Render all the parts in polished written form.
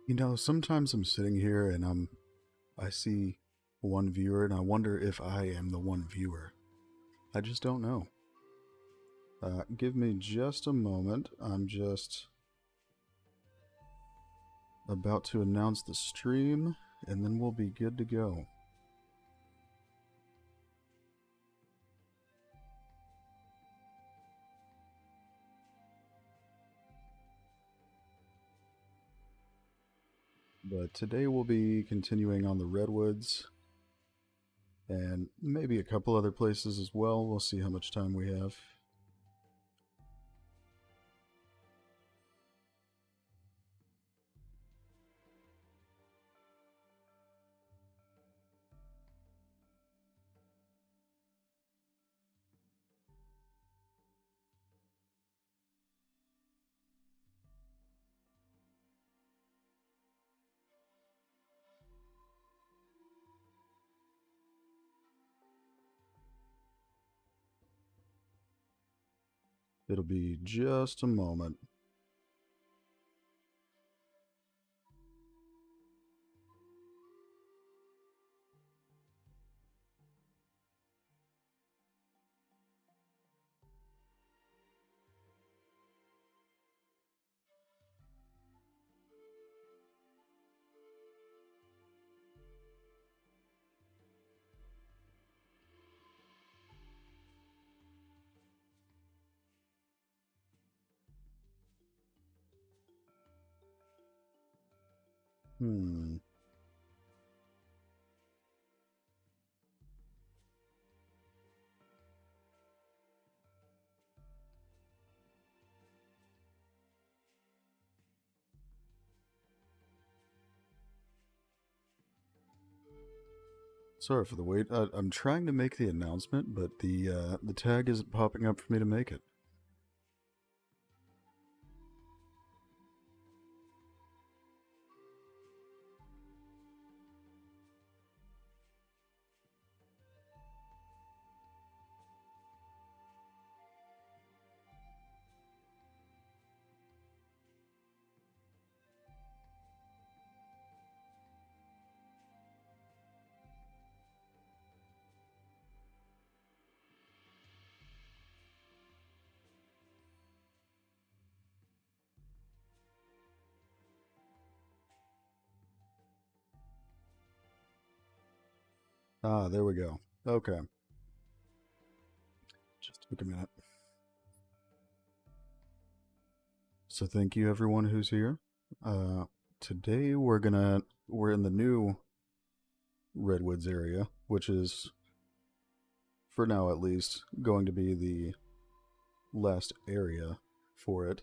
You know, sometimes I'm sitting here and I see one viewer and I wonder if I am the one viewer. I just don't know. Give me just a moment. I'm just about to announce the stream and then we'll be good to go. But today we'll be continuing on the Redwoods and maybe a couple other places as well. We'll see how much time we have. It'll be just a moment. Hmm. Sorry for the wait. I'm trying to make the announcement, but the tag isn't popping up for me to make it. Ah, there we go. Okay. Just took a minute. So thank you everyone who's here. Today we're in the new Redwoods area, which is, for now at least, going to be the last area for it.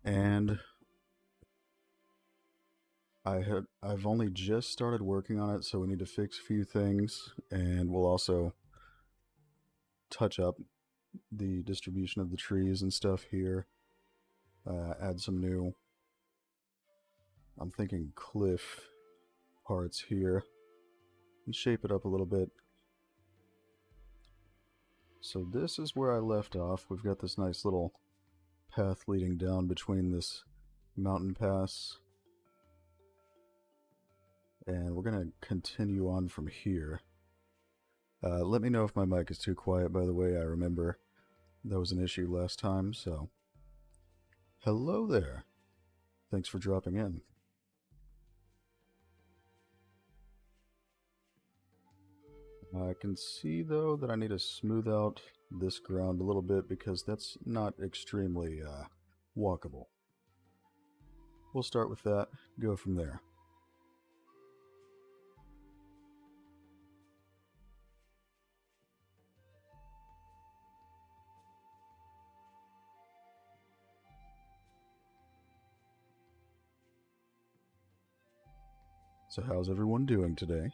And I've only just started working on it, so we need to fix a few things, and we'll also touch up the distribution of the trees and stuff here. Add some new, I'm thinking cliff parts here, and shape it up a little bit. So this is where I left off. We've got this nice little path leading down between this mountain pass, and we're gonna continue on from here. Let me know if my mic is too quiet, by the way. I remember that was an issue last time, so hello there. Thanks for dropping in. I can see, though, that I need to smooth out this ground a little bit because that's not extremely walkable. We'll start with that, go from there. So how's everyone doing today?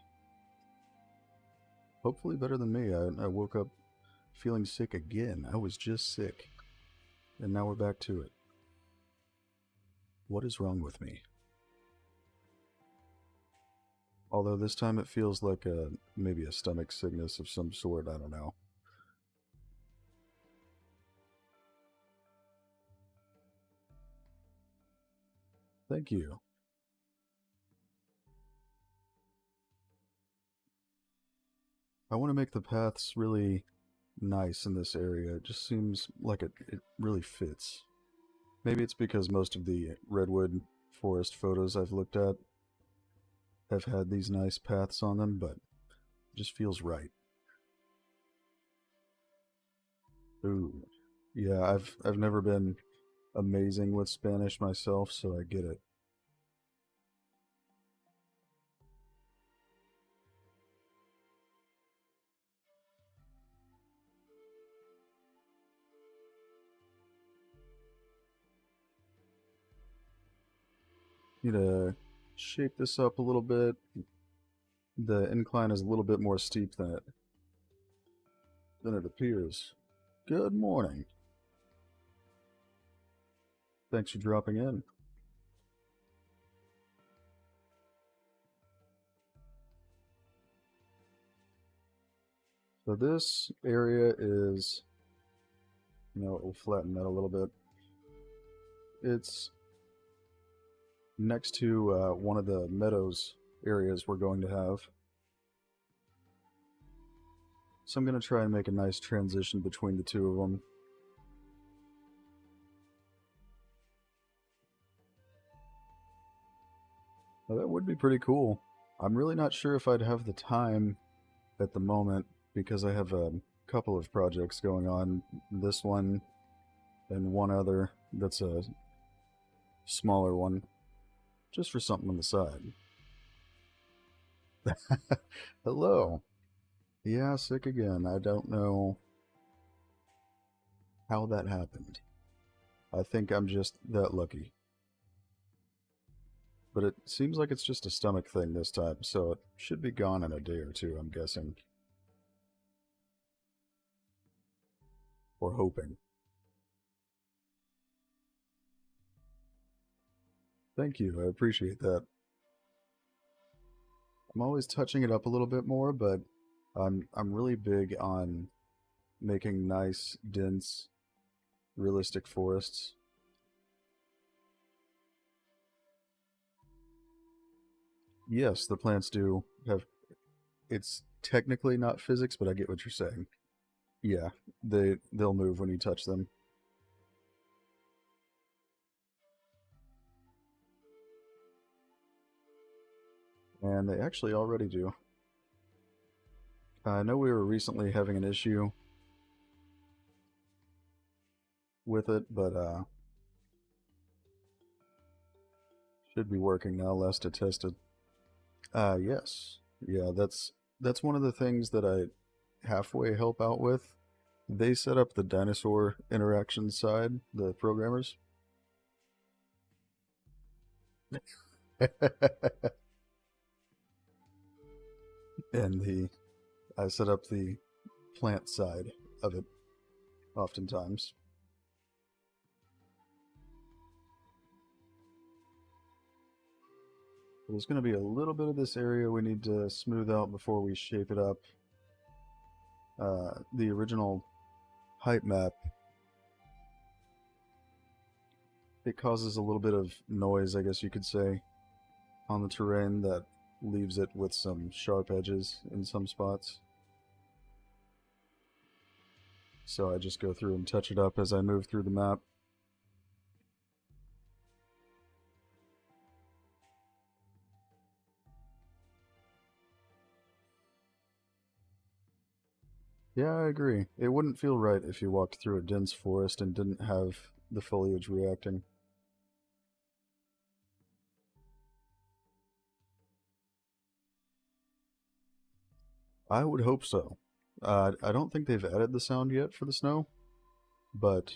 Hopefully better than me. I woke up feeling sick again. I was just sick. And now we're back to it. What is wrong with me? Although this time it feels like maybe a stomach sickness of some sort, I don't know. Thank you. I want to make the paths really nice in this area. It just seems like it really fits. Maybe it's because most of the redwood forest photos I've looked at have had these nice paths on them, but it just feels right. Ooh. Yeah, I've never been amazing with Spanish myself, so I get it. Need to shape this up a little bit. The incline is a little bit more steep than it appears. Good morning. Thanks for dropping in. So this area is, we'll flatten that a little bit. It's next to one of the meadows areas we're going to have. So I'm going to try and make a nice transition between the two of them. Now, that would be pretty cool. I'm really not sure if I'd have the time at the moment because I have a couple of projects going on. This one and one other that's a smaller one, just for something on the side. Hello. Yeah, sick again. I don't know how that happened. I think I'm just that lucky. But it seems like it's just a stomach thing this time, so it should be gone in a day or two, I'm guessing. Or hoping. Thank you, I appreciate that. I'm always touching it up a little bit more, but I'm really big on making nice, dense, realistic forests. Yes, the plants do have. It's technically not physics, but I get what you're saying. Yeah, they'll move when you touch them, and they actually already do. I know we were recently having an issue with it, but should be working now. Last I tested. Yes, yeah, that's one of the things that I halfway help out with. They set up the dinosaur interaction side, the programmers. And the I set up the plant side of it oftentimes. There's going to be a little bit of this area we need to smooth out before we shape it up. The original height map, it causes a little bit of noise, I guess you could say, on the terrain that leaves it with some sharp edges in some spots. So I just go through and touch it up as I move through the map. Yeah, I agree. It wouldn't feel right if you walked through a dense forest and didn't have the foliage reacting. I would hope so. I don't think they've added the sound yet for the snow, but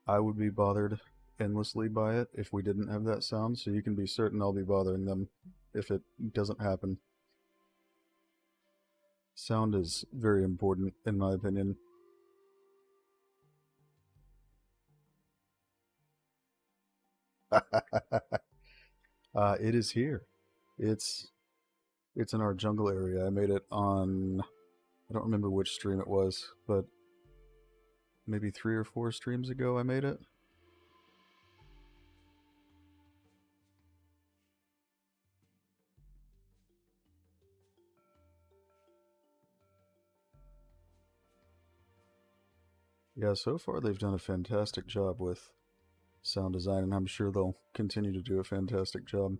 I would be bothered endlessly by it if we didn't have that sound, so you can be certain I'll be bothering them if it doesn't happen. Sound is very important, in my opinion. It is here. It's it's in our jungle area. I made it on, I don't remember which stream it was, but maybe 3 or 4 streams ago I made it. Yeah, so far they've done a fantastic job with sound design, and I'm sure they'll continue to do a fantastic job.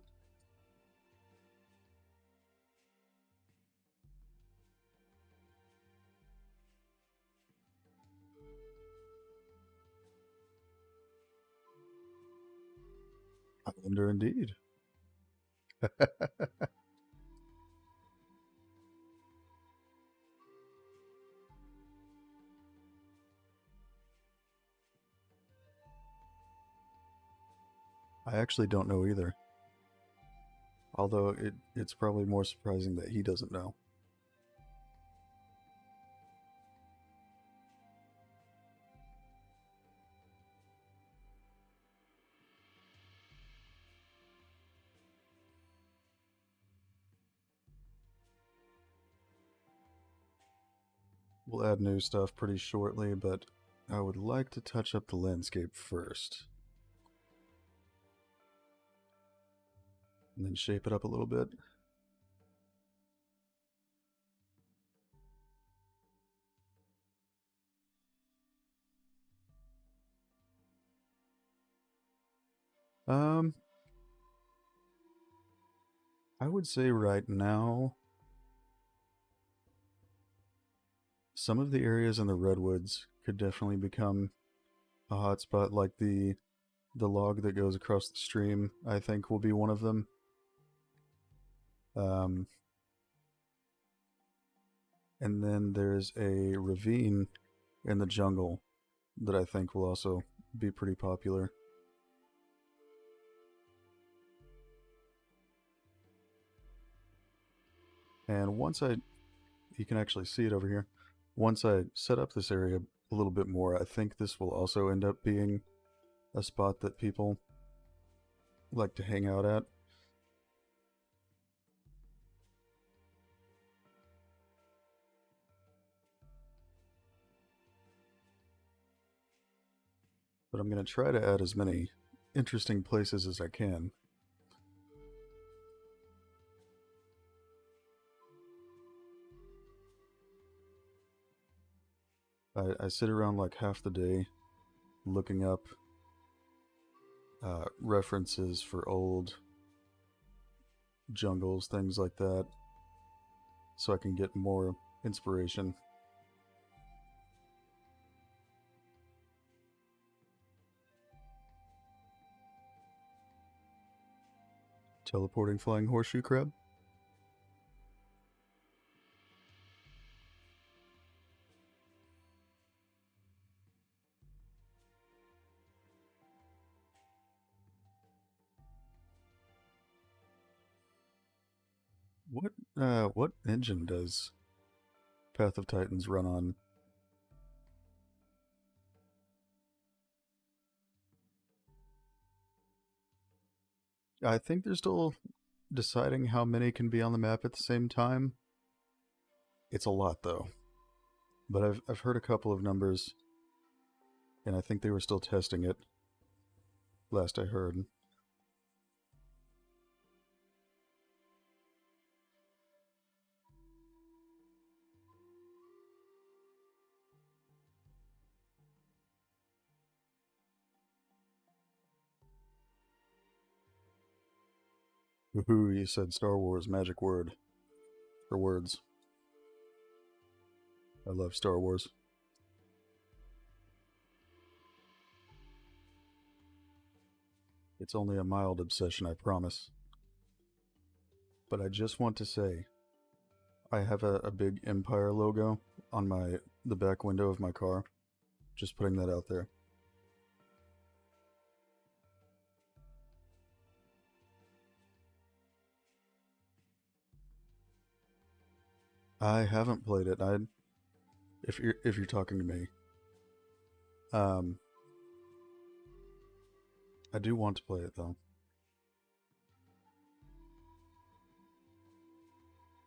I wonder indeed. I actually don't know either. Although it's probably more surprising that he doesn't know. We'll add new stuff pretty shortly, but I would like to touch up the landscape first. And then shape it up a little bit. Um, I would say right now, some of the areas in the Redwoods could definitely become a hotspot, like the log that goes across the stream, I think will be one of them. Um, and then there's a ravine in the jungle that I think will also be pretty popular. And you can actually see it over here. Once I set up this area a little bit more, I think this will also end up being a spot that people like to hang out at. But I'm going to try to add as many interesting places as I can. I sit around like half the day looking up references for old jungles, things like that, so I can get more inspiration. Teleporting flying horseshoe crab? What engine does Path of Titans run on? I think they're still deciding how many can be on the map at the same time. It's a lot though. But I've heard a couple of numbers, and I think they were still testing it last I heard. Woohoo, you said Star Wars magic word. Or words. I love Star Wars. It's only a mild obsession, I promise. But I just want to say, I have a big Empire logo on the back window of my car. Just putting that out there. I haven't played it. If you're talking to me, um, I do want to play it though.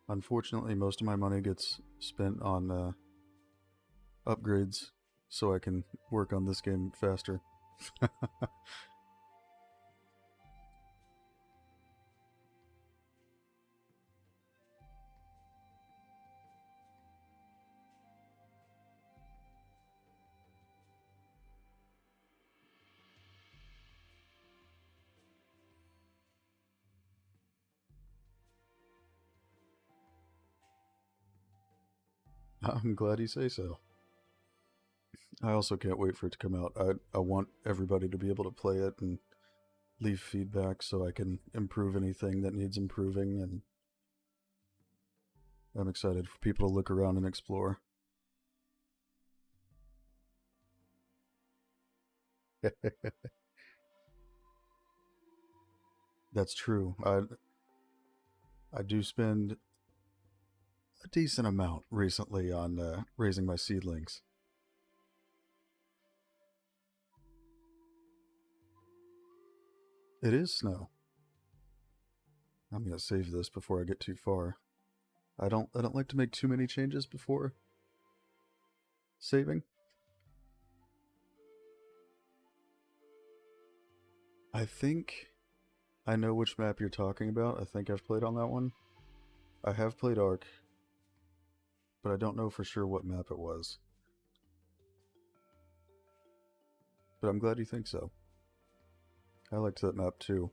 Unfortunately, most of my money gets spent on upgrades, so I can work on this game faster. I'm glad you say so. I also can't wait for it to come out. I want everybody to be able to play it and leave feedback so I can improve anything that needs improving, and I'm excited for people to look around and explore. That's true. I do spend a decent amount recently on raising my seedlings. It is snow. I'm gonna save this before I get too far. I don't like to make too many changes before saving. I think I know which map you're talking about. I think I've played on that one. I have played Ark, but I don't know for sure what map it was. But I'm glad you think so. I liked that map too.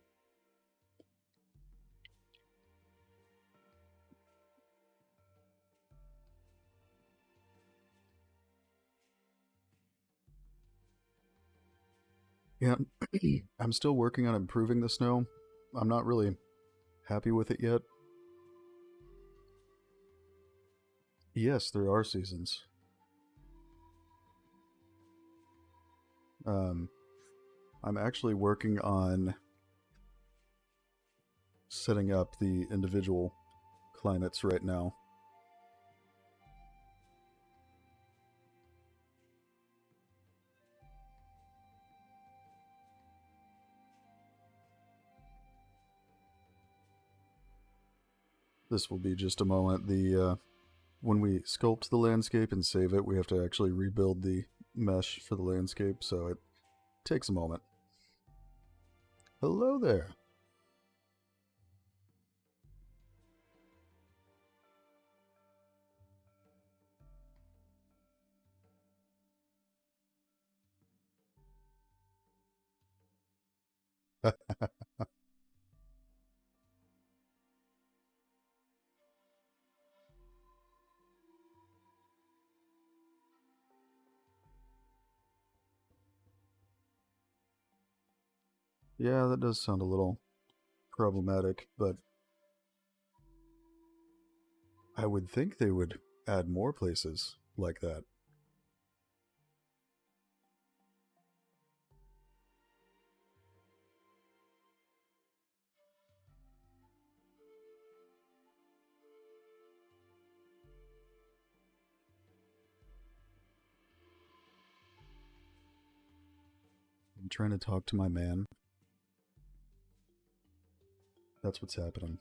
Yeah, I'm still working on improving the snow. I'm not really happy with it yet. Yes, there are seasons. Um, I'm actually working on setting up the individual climates right now. This will be just a moment. The when we sculpt the landscape and save it, we have to actually rebuild the mesh for the landscape, so it takes a moment. Hello there. Yeah, that does sound a little problematic, but I would think they would add more places like that. I'm trying to talk to my man. That's what's happening.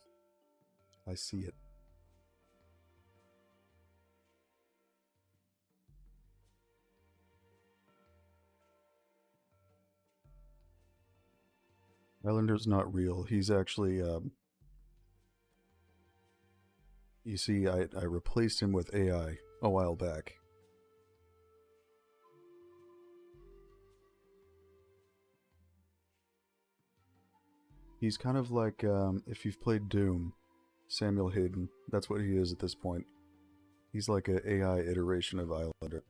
I see it. Islander's not real. He's actually, you see, I replaced him with AI a while back. He's kind of like, if you've played Doom, Samuel Hayden. That's what he is at this point. He's like an AI iteration of Islander.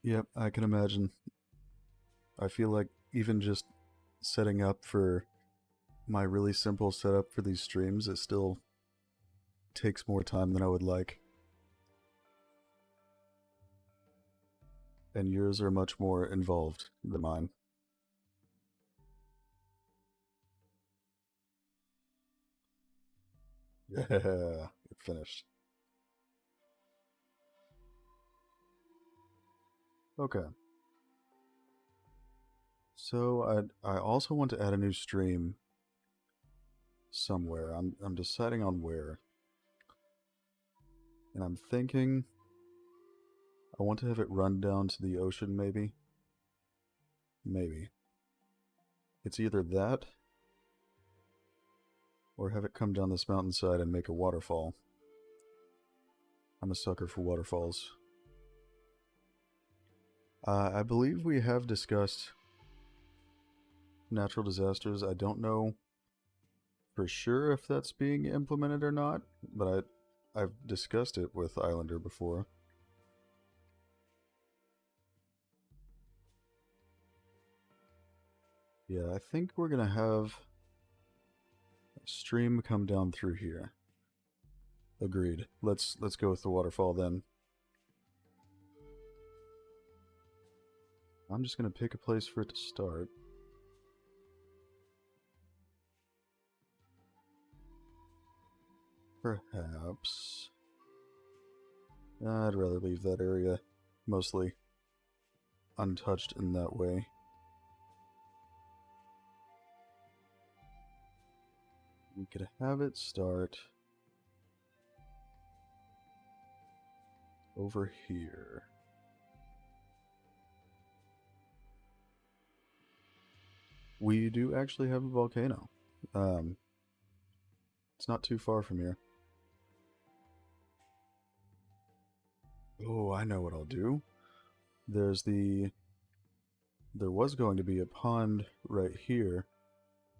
Yep, I can imagine. I feel like even just setting up for my really simple setup for these streams, it still takes more time than I would like. And yours are much more involved than mine. Yeah, it finished. Okay. So I also want to add a new stream somewhere. I'm deciding on where. And I'm thinking I want to have it run down to the ocean maybe. Maybe. It's either that or have it come down this mountainside and make a waterfall. I'm a sucker for waterfalls. I believe we have discussed natural disasters. I don't know for sure if that's being implemented or not, but I've discussed it with Islander before. Yeah, I think we're gonna have a stream come down through here. Agreed. Let's go with the waterfall then. I'm just gonna pick a place for it to start. Perhaps. I'd rather leave that area mostly untouched in that way. We could have it start over here. We do actually have a volcano. It's not too far from here. Oh, I know what I'll do. There was going to be a pond right here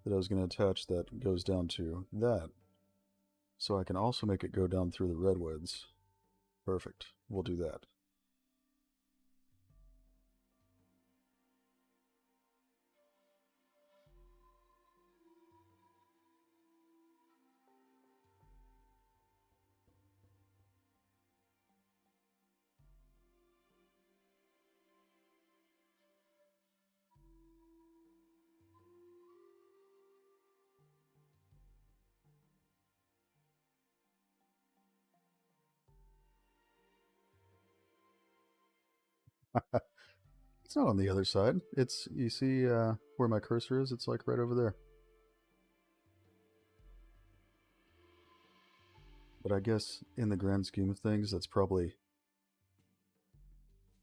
that I was going to attach that goes down to that. So I can also make it go down through the Redwoods. Perfect. We'll do that. It's not on the other side. It's, you see where my cursor is? It's like right over there. But I guess in the grand scheme of things, that's probably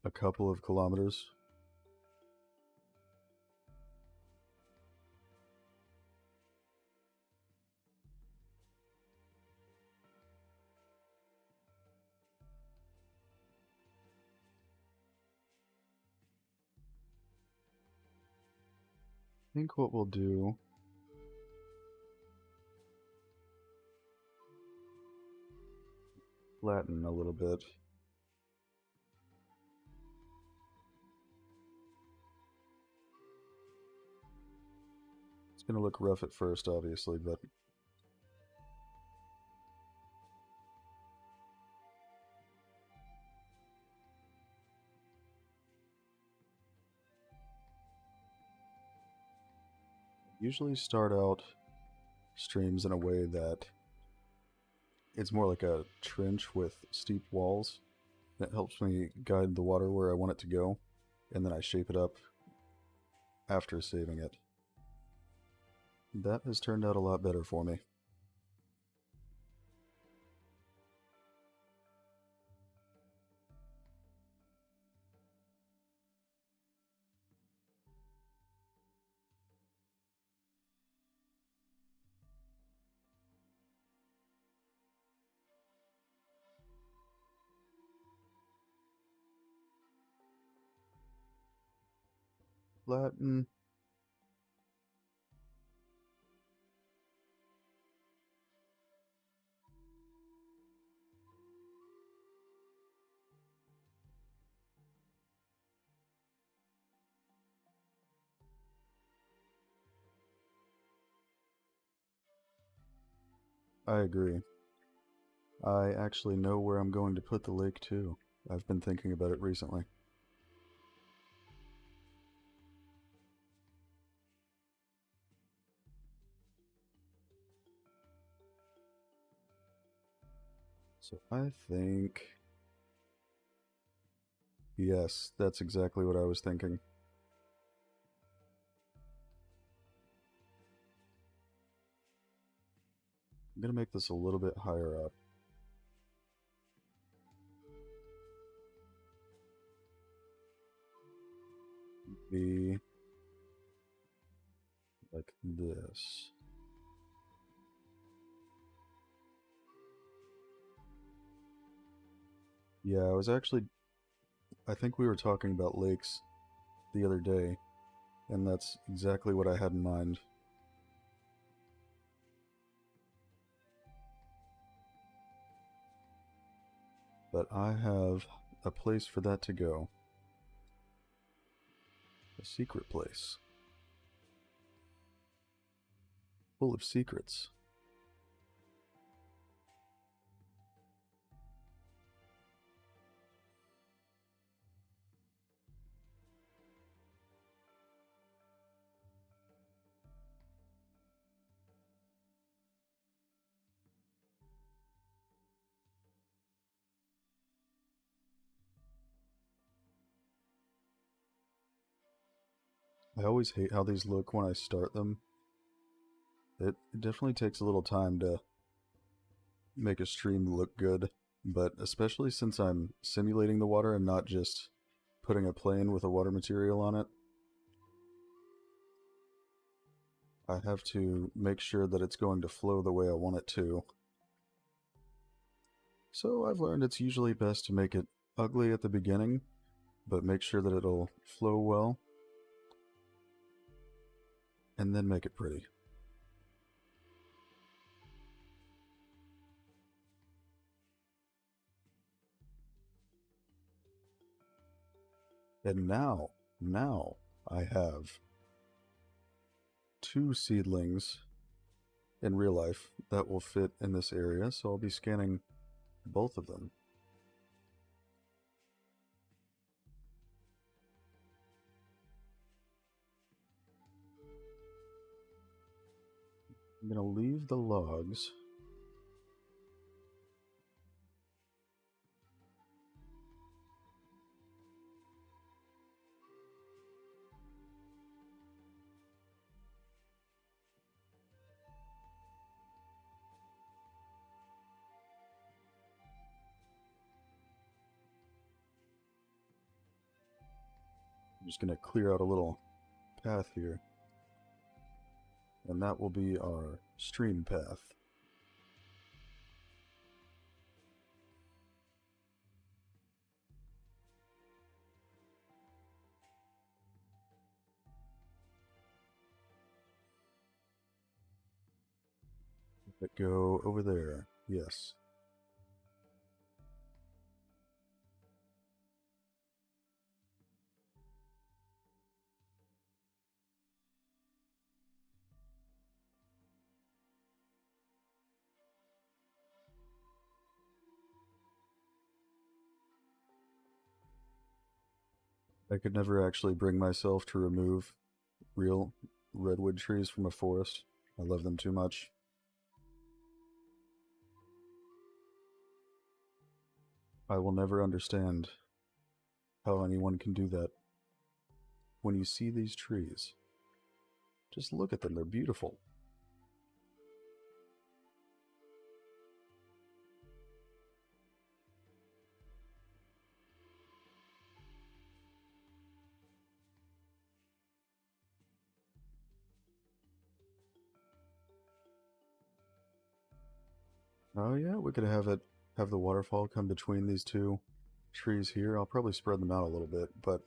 a couple of kilometers. I think what we'll do... flatten a little bit. It's going to look rough at first, obviously, but... usually start out streams in a way that it's more like a trench with steep walls. That helps me guide the water where I want it to go, and then I shape it up after saving it. That has turned out a lot better for me. Flatten. I agree. I actually know where I'm going to put the lake too. I've been thinking about it recently. So I think... yes, that's exactly what I was thinking. I'm going to make this a little bit higher up. Be like this. Yeah, I think we were talking about lakes the other day, and that's exactly what I had in mind. But I have a place for that to go. A secret place. Full of secrets. I always hate how these look when I start them. It definitely takes a little time to make a stream look good, but especially since I'm simulating the water and not just putting a plane with a water material on it, I have to make sure that it's going to flow the way I want it to. So I've learned it's usually best to make it ugly at the beginning, but make sure that it'll flow well, and then make it pretty. And now I have two seedlings in real life that will fit in this area, so I'll be scanning both of them. I'm going to leave the logs. I'm just going to clear out a little path here, and that will be our stream path. Let it go over there. Yes. I could never actually bring myself to remove real redwood trees from a forest. I love them too much. I will never understand how anyone can do that. When you see these trees, just look at them. They're beautiful. Oh yeah, we could have the waterfall come between these two trees here. I'll probably spread them out a little bit, but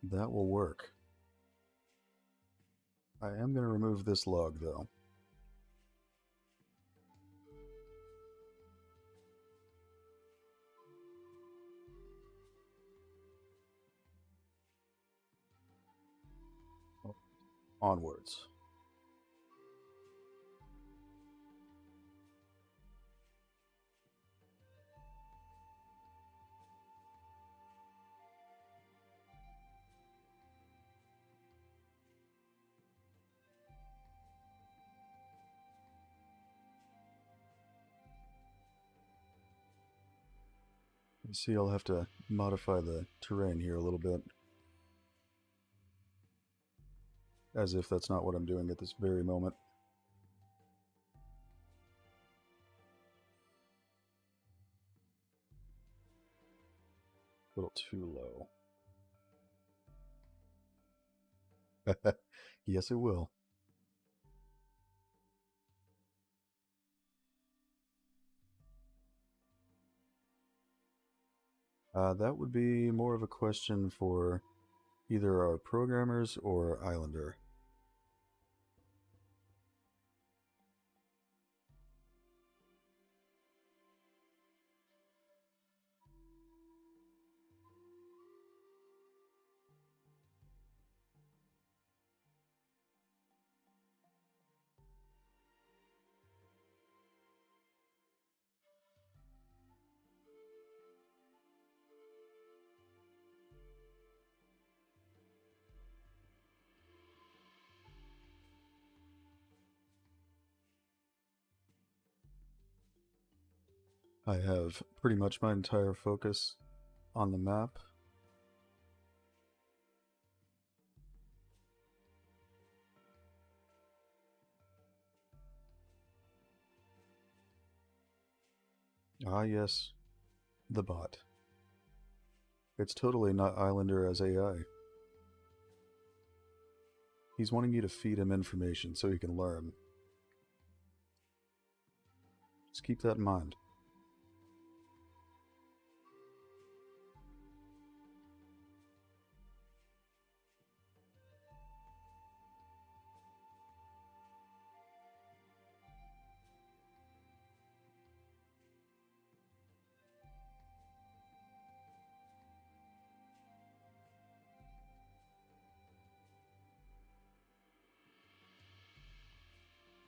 that will work. I am going to remove this log though. Onwards. You see, I'll have to modify the terrain here a little bit. As if that's not what I'm doing at this very moment. A little too low. Yes, it will. That would be more of a question for either our programmers or Islander. I have pretty much my entire focus on the map. Ah, yes, the bot. It's totally not Islander as AI. He's wanting you to feed him information so he can learn. Just keep that in mind.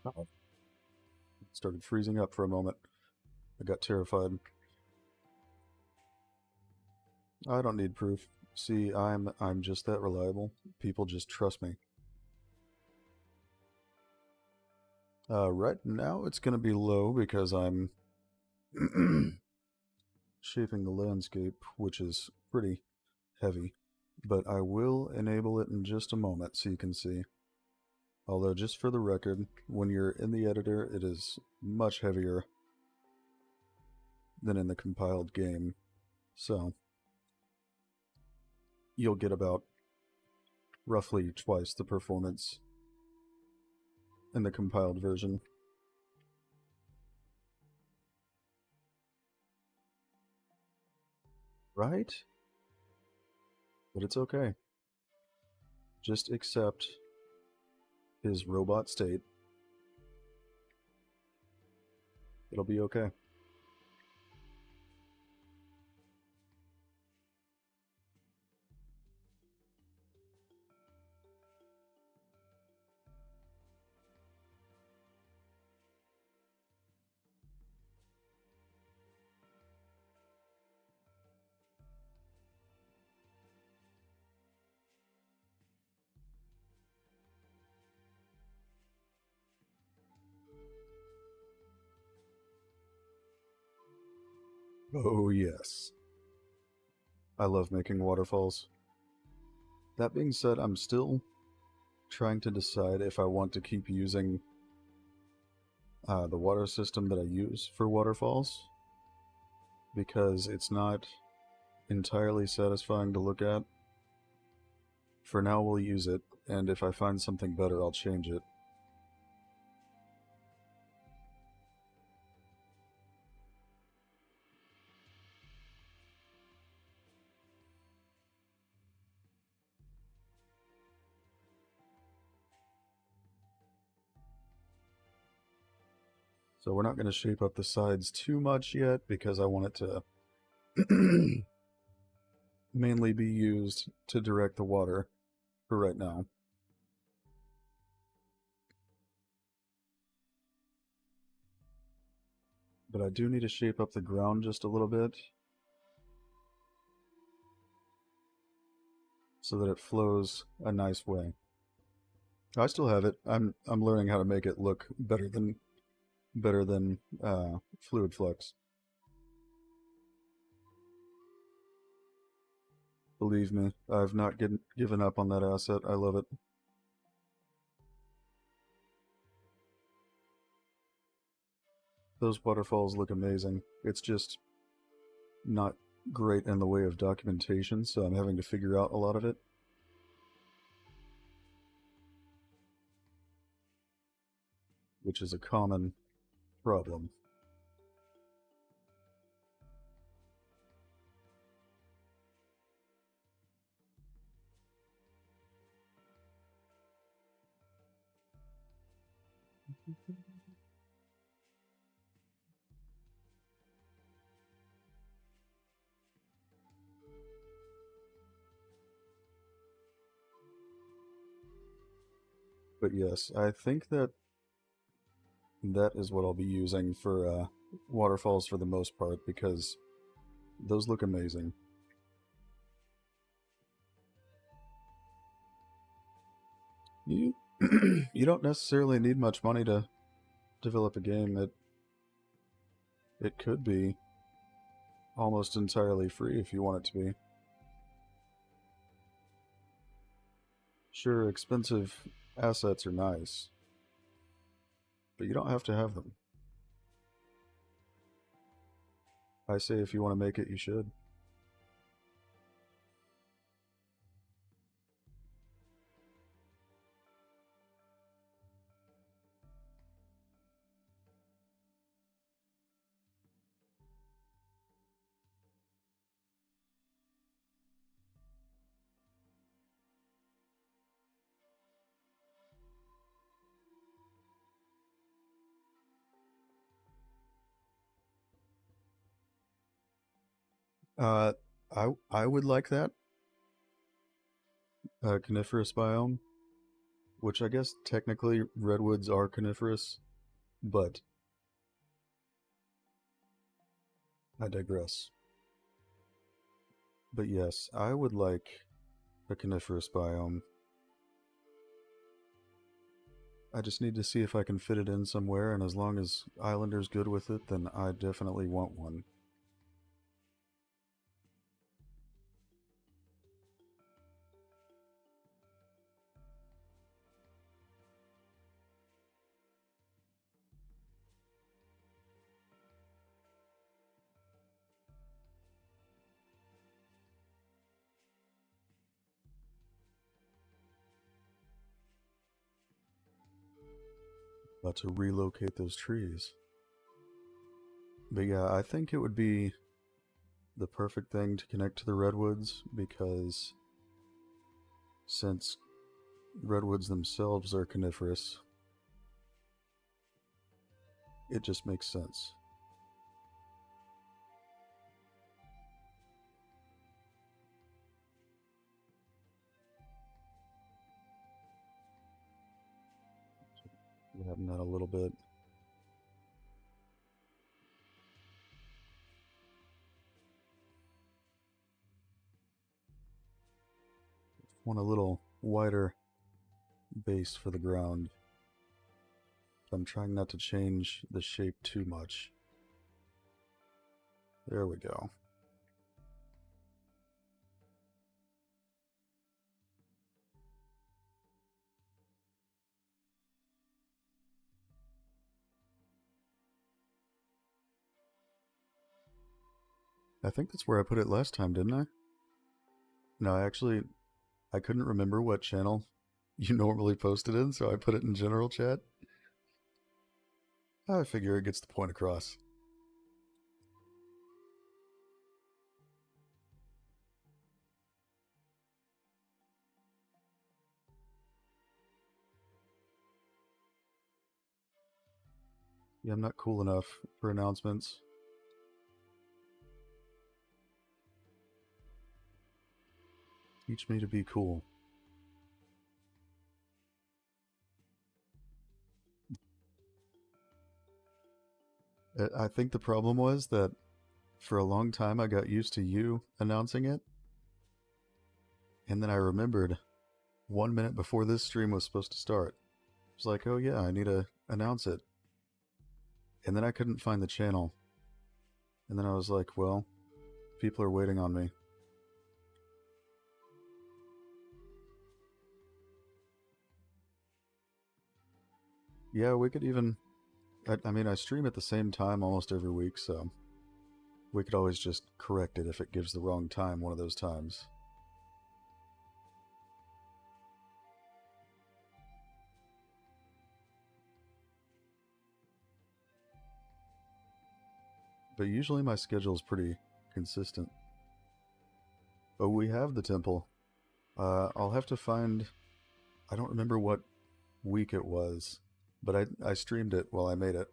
Uh-oh. It started freezing up for a moment. I got terrified. I don't need proof. See, I'm just that reliable. People just trust me. Right now it's going to be low because I'm shaping the landscape, which is pretty heavy. But I will enable it in just a moment so you can see. Although, just for the record, when you're in the editor, it is much heavier than in the compiled game. So, you'll get about roughly twice the performance in the compiled version. Right? But it's okay. Just accept his robot state. It'll be okay. Oh, yes. I love making waterfalls. That being said, I'm still trying to decide if I want to keep using the water system that I use for waterfalls, because it's not entirely satisfying to look at. For now, we'll use it, and if I find something better, I'll change it. So we're not going to shape up the sides too much yet, because I want it to mainly be used to direct the water for right now. But I do need to shape up the ground just a little bit so that it flows a nice way. I still have it. I'm learning how to make it look better than fluid flux. Believe me, I've not given up on that asset. I love it. Those waterfalls look amazing. It's just not great in the way of documentation, so I'm having to figure out a lot of it. Which is a common problem. But yes, I think that that is what I'll be using for waterfalls for the most part because those look amazing. You you don't necessarily need much money to develop a game. It could be almost entirely free if you want it to be. Sure, expensive assets are nice, but you don't have to have them. I say if you want to make it, you should. Uh, I would like that coniferous biome, which I guess technically redwoods are coniferous, but I digress. But yes, I would like a coniferous biome. I just need to see if I can fit it in somewhere, and as long as Islander's good with it, then I definitely want one. But to relocate those trees. But yeah, I think it would be the perfect thing to connect to the redwoods because since redwoods themselves are coniferous, it just makes sense. Having that a little bit. Want a little wider base for the ground. I'm trying not to change the shape too much. There we go. I think that's where I put it last time, didn't I? No, I couldn't remember what channel you normally post it in, so I put it in general chat. I figure it gets the point across. Yeah, I'm not cool enough for announcements. Teach me to be cool. I think the problem was that for a long time I got used to you announcing it, and then I remembered 1 minute before this stream was supposed to start. I was like, oh yeah, I need to announce it. And then I couldn't find the channel. And then I was like, well, people are waiting on me. Yeah, we could even... I mean, I stream at the same time almost every week, so we could always just correct it if it gives the wrong time one of those times. But usually my schedule is pretty consistent. But we have the temple. I'll have to find... I don't remember what week it was. But I streamed it while I made it.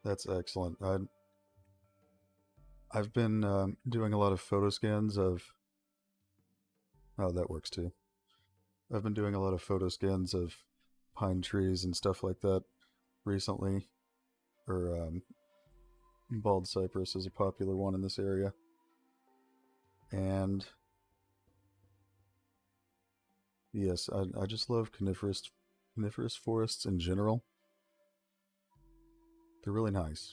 That's excellent. I've been doing a lot of photo scans of. Oh, that works too. I've been doing a lot of photo scans of pine trees and stuff like that recently. Or bald cypress is a popular one in this area. And yes, I just love coniferous forests in general. They're really nice.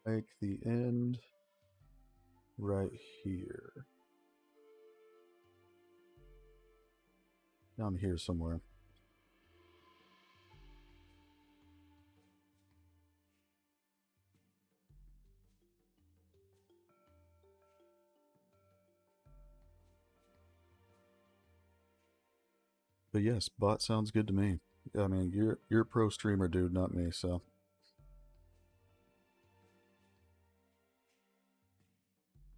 Make the end right here. Down here somewhere. But yes, bot sounds good to me. I mean, you're a pro streamer, dude, not me, so.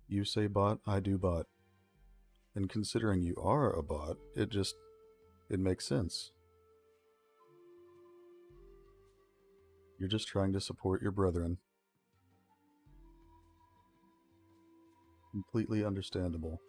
You say bot, I do bot. And considering you are a bot, it makes sense. You're just trying to support your brethren. Completely understandable.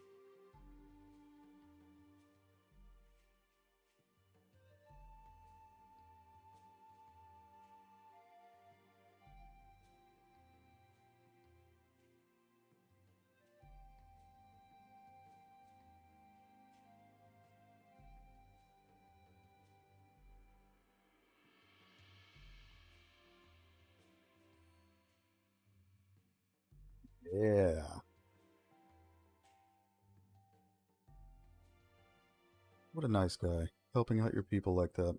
Yeah. What a nice guy. Helping out your people like that.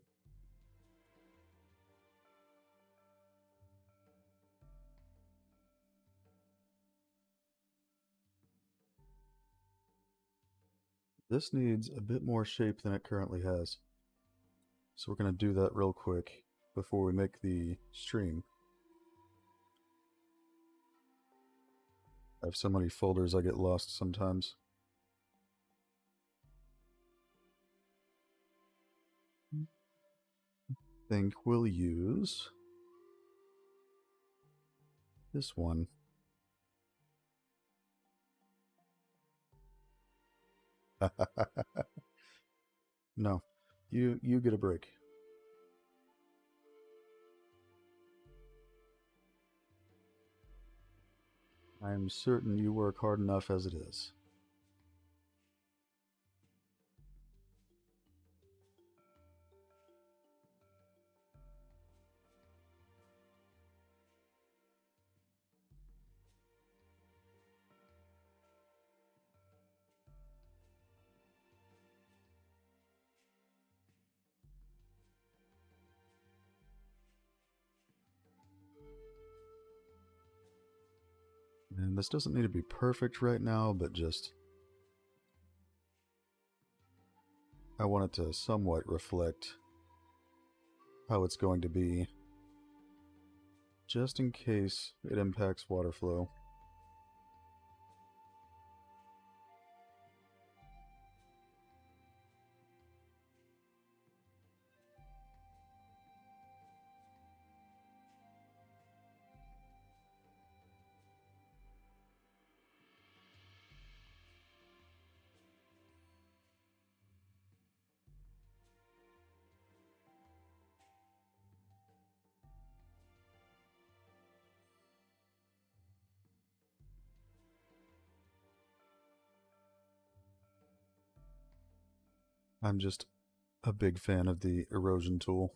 This needs a bit more shape than it currently has. So we're going to do that real quick before we make the stream. I have so many folders I get lost sometimes. I think we'll use this one. No, you get a break. I'm certain you work hard enough as it is. And this doesn't need to be perfect right now, but just I want it to somewhat reflect how it's going to be, just in case it impacts water flow. I'm just a big fan of the erosion tool.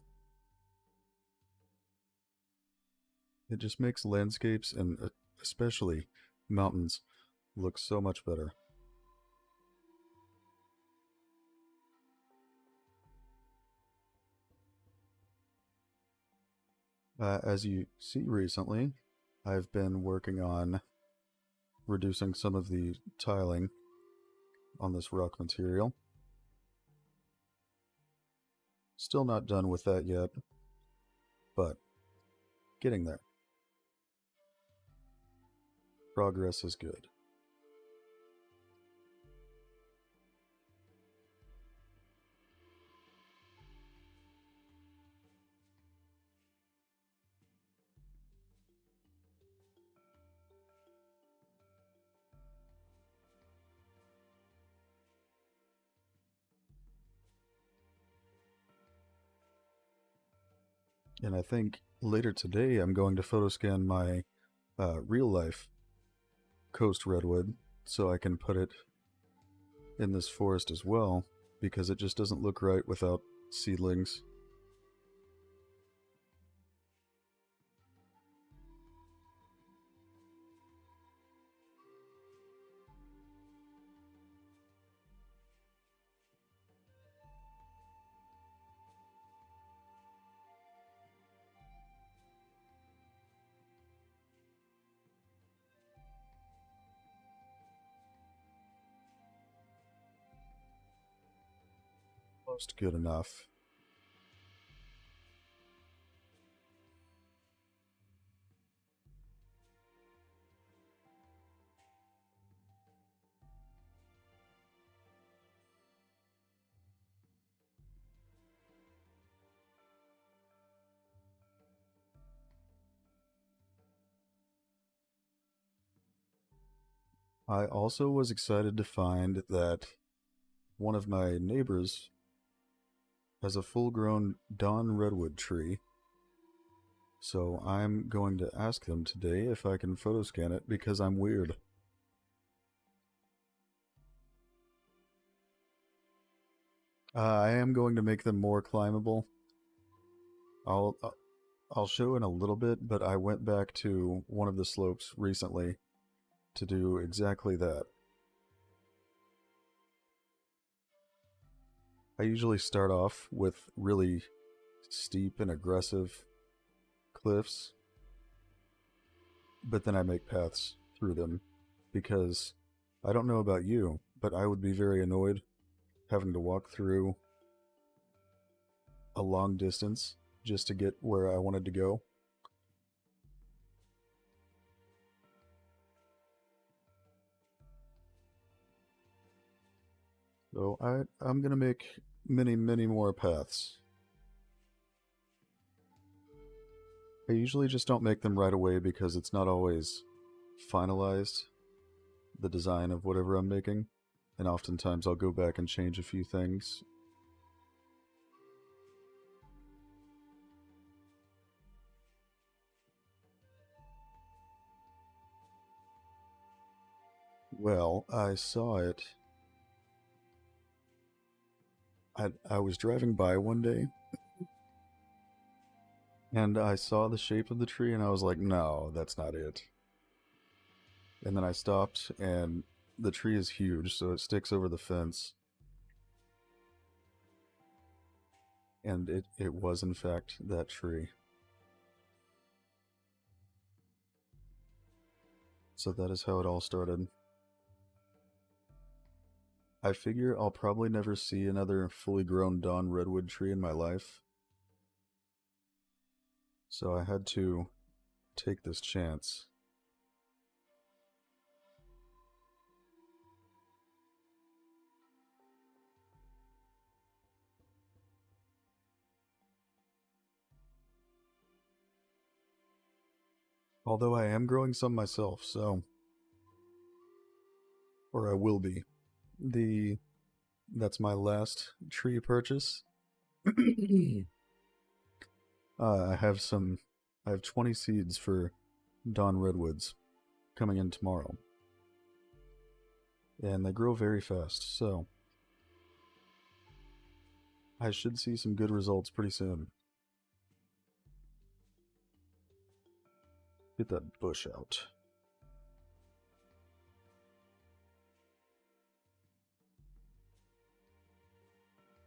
It just makes landscapes, and especially mountains, look so much better. As you see recently, I've been working on reducing some of the tiling on this rock material. Still not done with that yet, but getting there. Progress is good. And I think later today I'm going to photoscan my real life coast redwood so I can put it in this forest as well, because it just doesn't look right without seedlings. Most good enough. I also was excited to find that one of my neighbors has a full-grown Dawn redwood tree, so I'm going to ask them today if I can photoscan it because I'm weird. I am going to make them more climbable. I'll I'll show in a little bit, but I went back to one of the slopes recently to do exactly that. I usually start off with really steep and aggressive cliffs, but then I make paths through them because I don't know about you, but I would be very annoyed having to walk through a long distance just to get where I wanted to go. So I'm going to make many more paths. I usually just don't make them right away because it's not always finalized, the design of whatever I'm making, and oftentimes I'll go back and change a few things. Well, I saw it. I was driving by one day, and I saw the shape of the tree, and I was like, no, that's not it. And then I stopped, and the tree is huge, so it sticks over the fence. And it was, in fact, that tree. So that is how it all started. I figure I'll probably never see another fully grown Dawn redwood tree in my life. So I had to take this chance. Although I am growing some myself, so... Or I will be. That's my last tree purchase. I have 20 seeds for Dawn redwoods coming in tomorrow. And they grow very fast, so I should see some good results pretty soon. Get that bush out.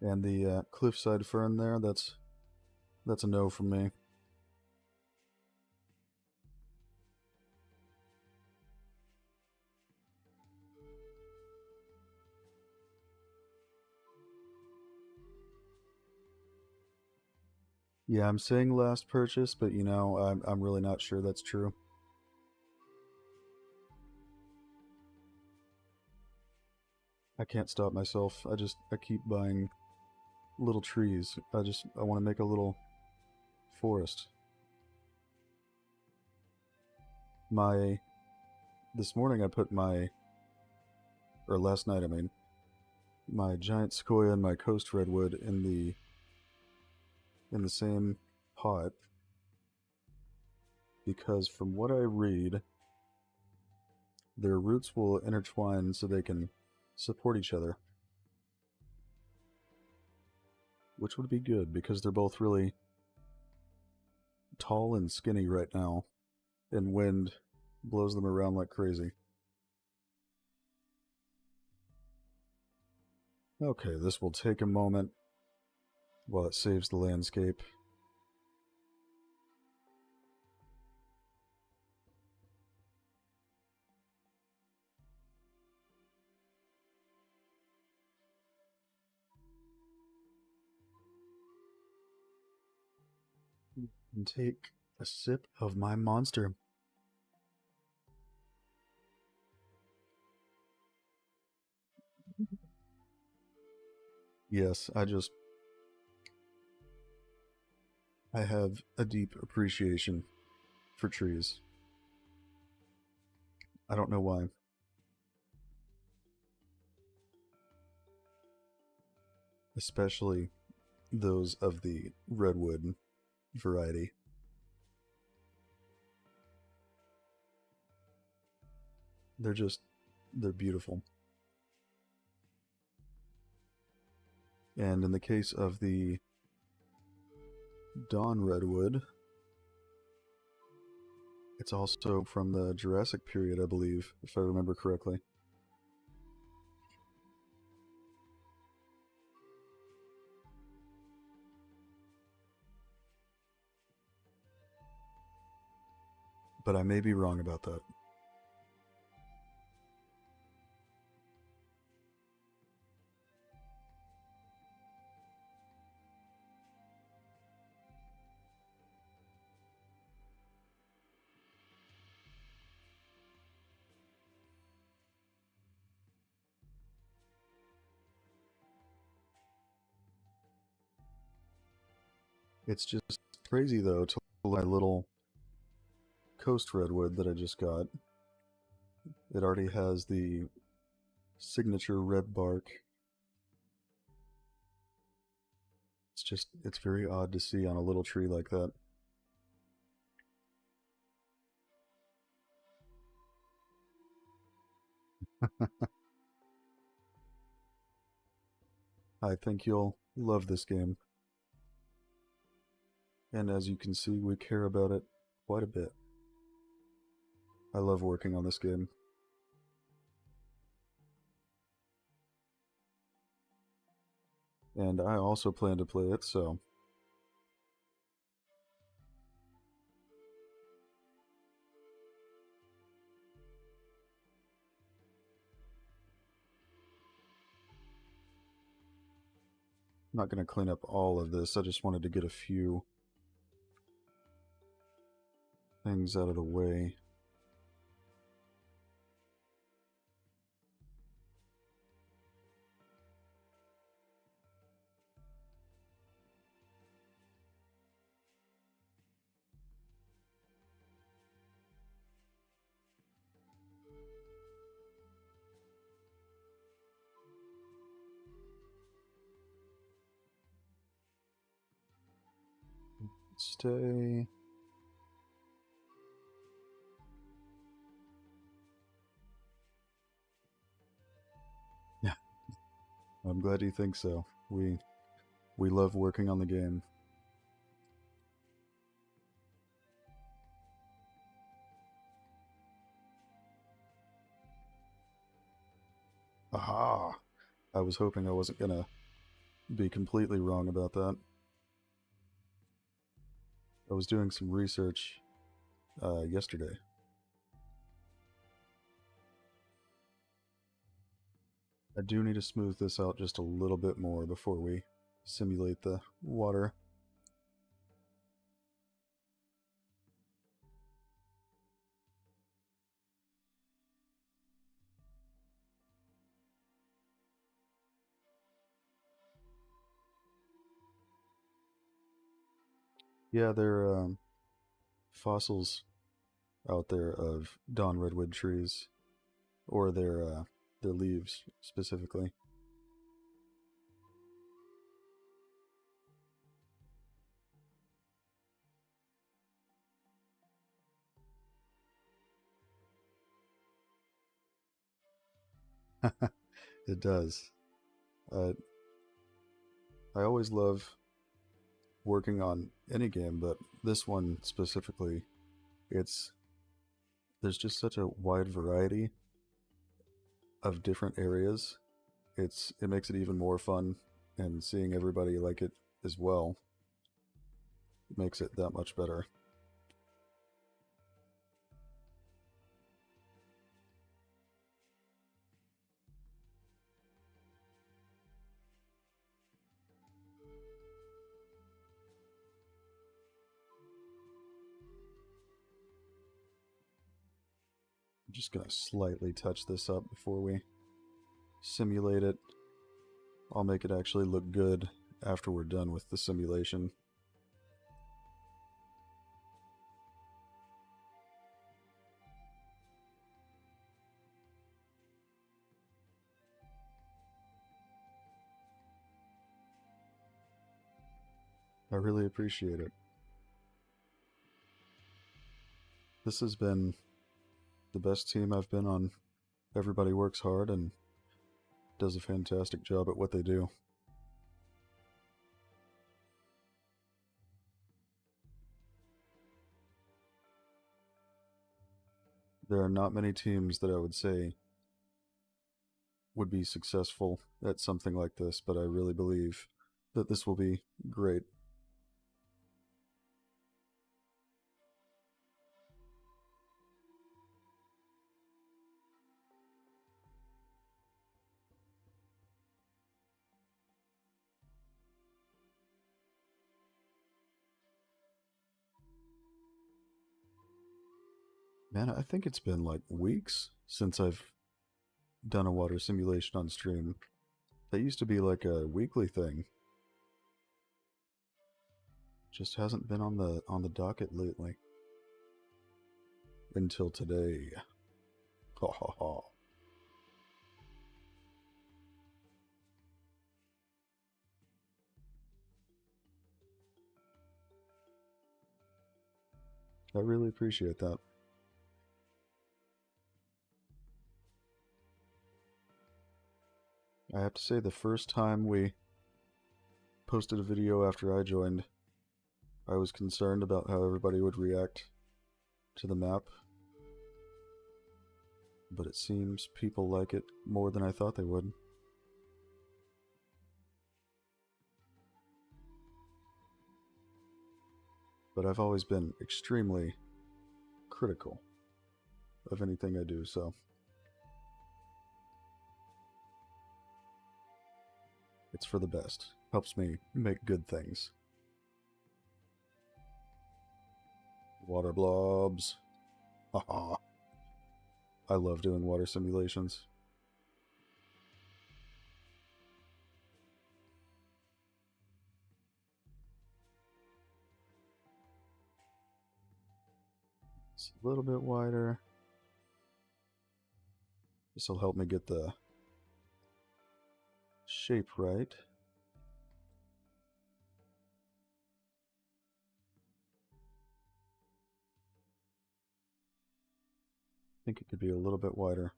And the cliffside fern there, that's a no from me. Yeah, I'm saying last purchase, but you know, I'm really not sure that's true. I can't stop myself. I keep buying little trees. I want to make a little forest. My This morning I put my or last night I mean my giant sequoia and my coast redwood in the same pot because from what I read, their roots will intertwine so they can support each other, which would be good because they're both really tall and skinny right now, and wind blows them around like crazy. Okay, this will take a moment while it saves the landscape. And take a sip of my monster. Yes, I have a deep appreciation for trees. I don't know why. Especially those of the redwood variety. They're just, they're beautiful. And in the case of the Dawn redwood, it's also from the Jurassic period, I believe, if I remember correctly. But I may be wrong about that. It's just crazy though to look at my little coast redwood that I just got. It already has the signature red bark. It's very odd to see on a little tree like that. I think you'll love this game. And as you can see, we care about it quite a bit. I love working on this game. And I also plan to play it, so I'm not going to clean up all of this. I just wanted to get a few things out of the way. Stay. Yeah, I'm glad you think so. We love working on the game. Aha! I was hoping I wasn't gonna be completely wrong about that. I was doing some research yesterday. I do need to smooth this out just a little bit more before we simulate the water. Yeah, they're fossils out there of dawn redwood trees, or their leaves specifically. It does. Uh, I always love working on any game, but this one specifically, it's there's just such a wide variety of different areas. It makes it even more fun, and seeing everybody like it as well makes it that much better. I'm just gonna slightly touch this up before we simulate it. I'll make it actually look good after we're done with the simulation. I really appreciate it. This has been the best team I've been on. Everybody works hard and does a fantastic job at what they do. There are not many teams that I would say would be successful at something like this, but I really believe that this will be great. Man, I think it's been like weeks since I've done a water simulation on stream. That used to be like a weekly thing. Just hasn't been on the docket lately. Until today. Ha ha ha. I really appreciate that. I have to say, the first time we posted a video after I joined, I was concerned about how everybody would react to the map, but it seems people like it more than I thought they would. But I've always been extremely critical of anything I do, so it's for the best. Helps me make good things. Water blobs. Haha. I love doing water simulations. It's a little bit wider. This will help me get the shape right. I think it could be a little bit wider.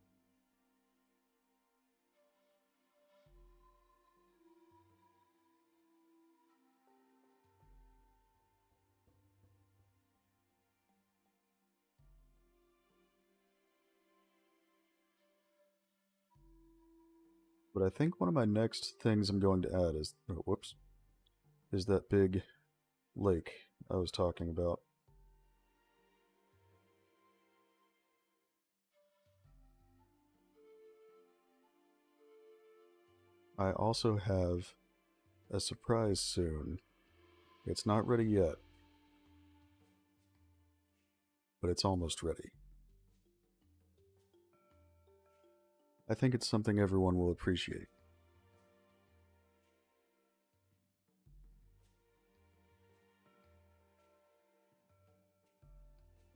But I think one of my next things I'm going to add is, oh, whoops, is that big lake I was talking about. I also have a surprise soon. It's not ready yet, but it's almost ready. I think it's something everyone will appreciate.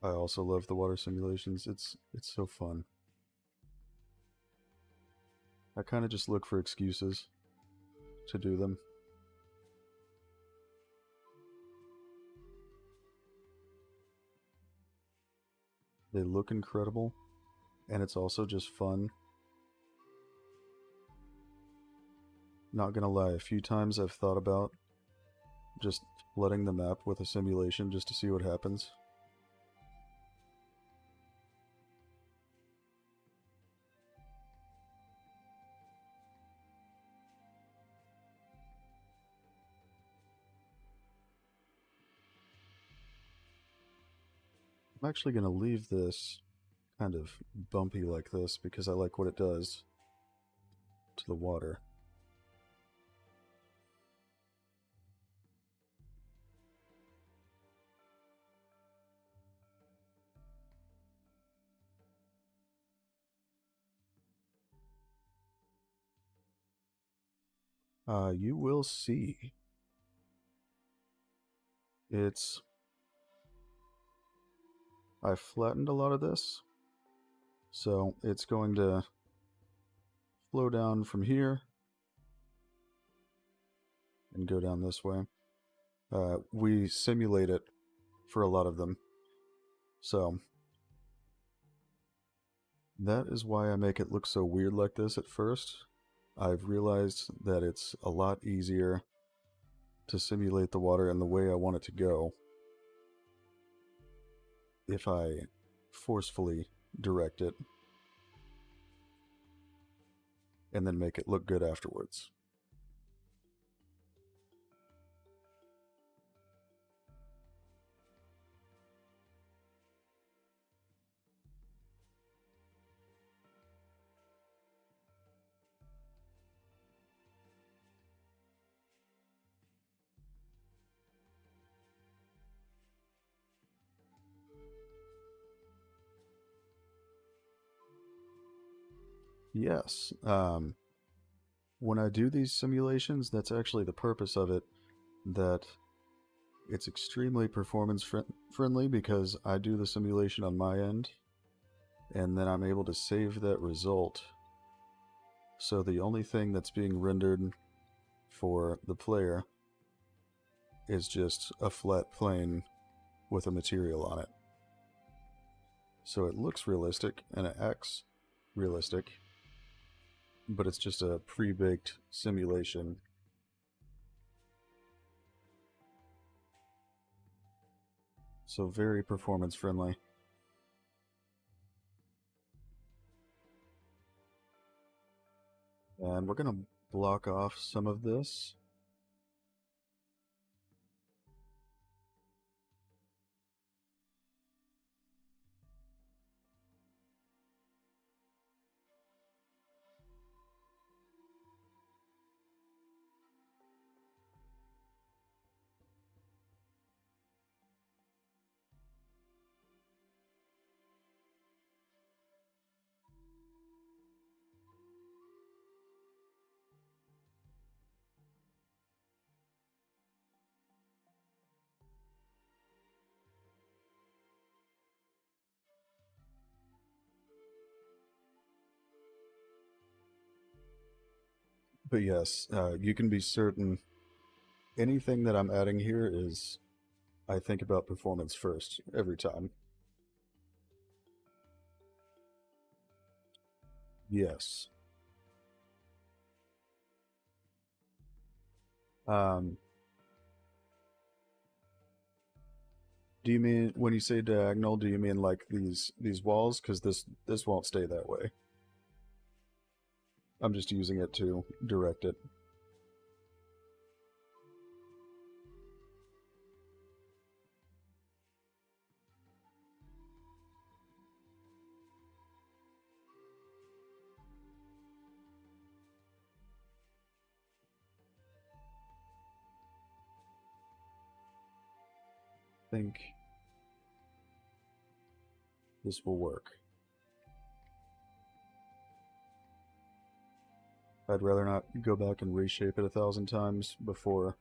I also love the water simulations. It's so fun. I kind of just look for excuses to do them. They look incredible, and it's also just fun. Not gonna lie, a few times I've thought about just flooding the map with a simulation just to see what happens. I'm actually gonna leave this kind of bumpy like this because I like what it does to the water. You will see. It's... I flattened a lot of this, so it's going to flow down from here and go down this way. We simulate it for a lot of them, so that is why I make it look so weird like this at first. I've realized that it's a lot easier to simulate the water in the way I want it to go if I forcefully direct it and then make it look good afterwards. Yes, when I do these simulations, that's actually the purpose of it, that it's extremely performance friendly because I do the simulation on my end, and then I'm able to save that result. So the only thing that's being rendered for the player is just a flat plane with a material on it. So it looks realistic and it acts realistic, but it's just a pre-baked simulation. So very performance friendly. And we're going to block off some of this. But yes, you can be certain anything that I'm adding here is, I think about performance first, every time. Yes. Um, do you mean, when you say diagonal, do you mean like these walls? Because this won't stay that way. I'm just using it to direct it. I think this will work. I'd rather not go back and reshape it 1,000 times before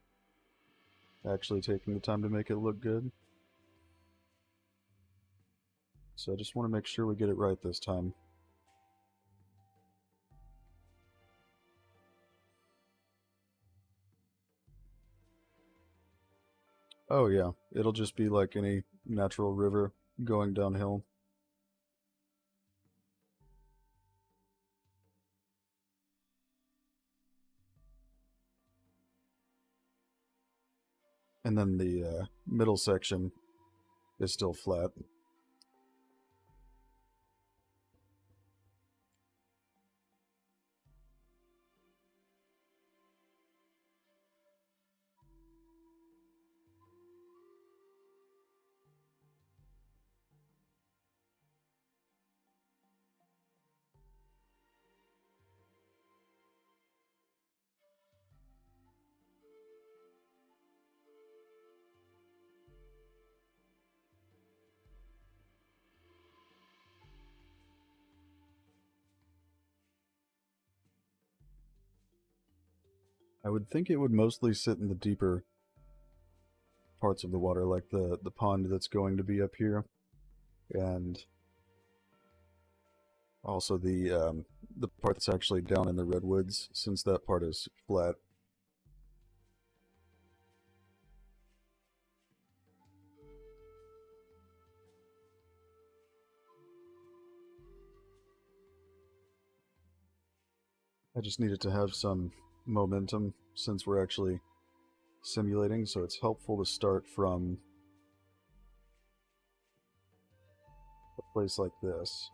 actually taking the time to make it look good. So I just want to make sure we get it right this time. Oh yeah, it'll just be like any natural river going downhill. And then the middle section is still flat. I would think it would mostly sit in the deeper parts of the water, like the pond that's going to be up here, and also the part that's actually down in the Redwoods, since that part is flat. I just needed to have some momentum since we're actually simulating, so it's helpful to start from a place like this.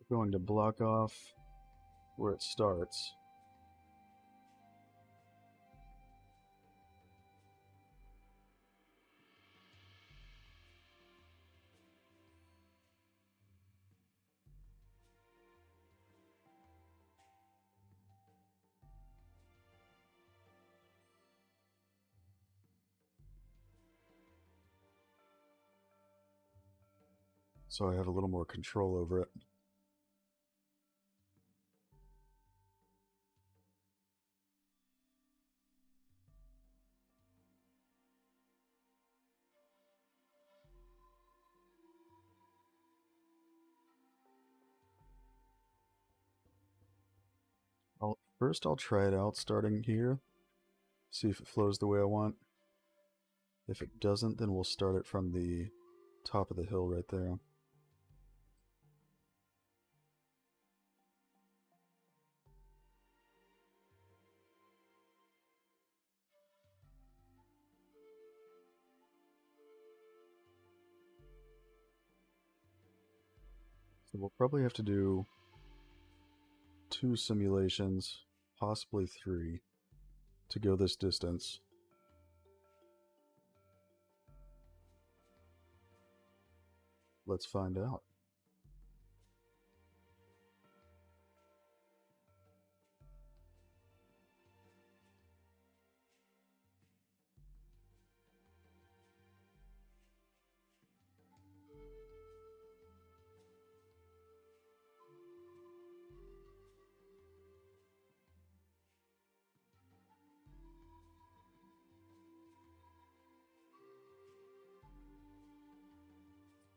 We're going to block off where it starts. So I have a little more control over it. First I'll try it out starting here, see if it flows the way I want. If it doesn't, then we'll start it from the top of the hill right there. So we'll probably have to do 2 simulations, possibly 3, to go this distance. Let's find out.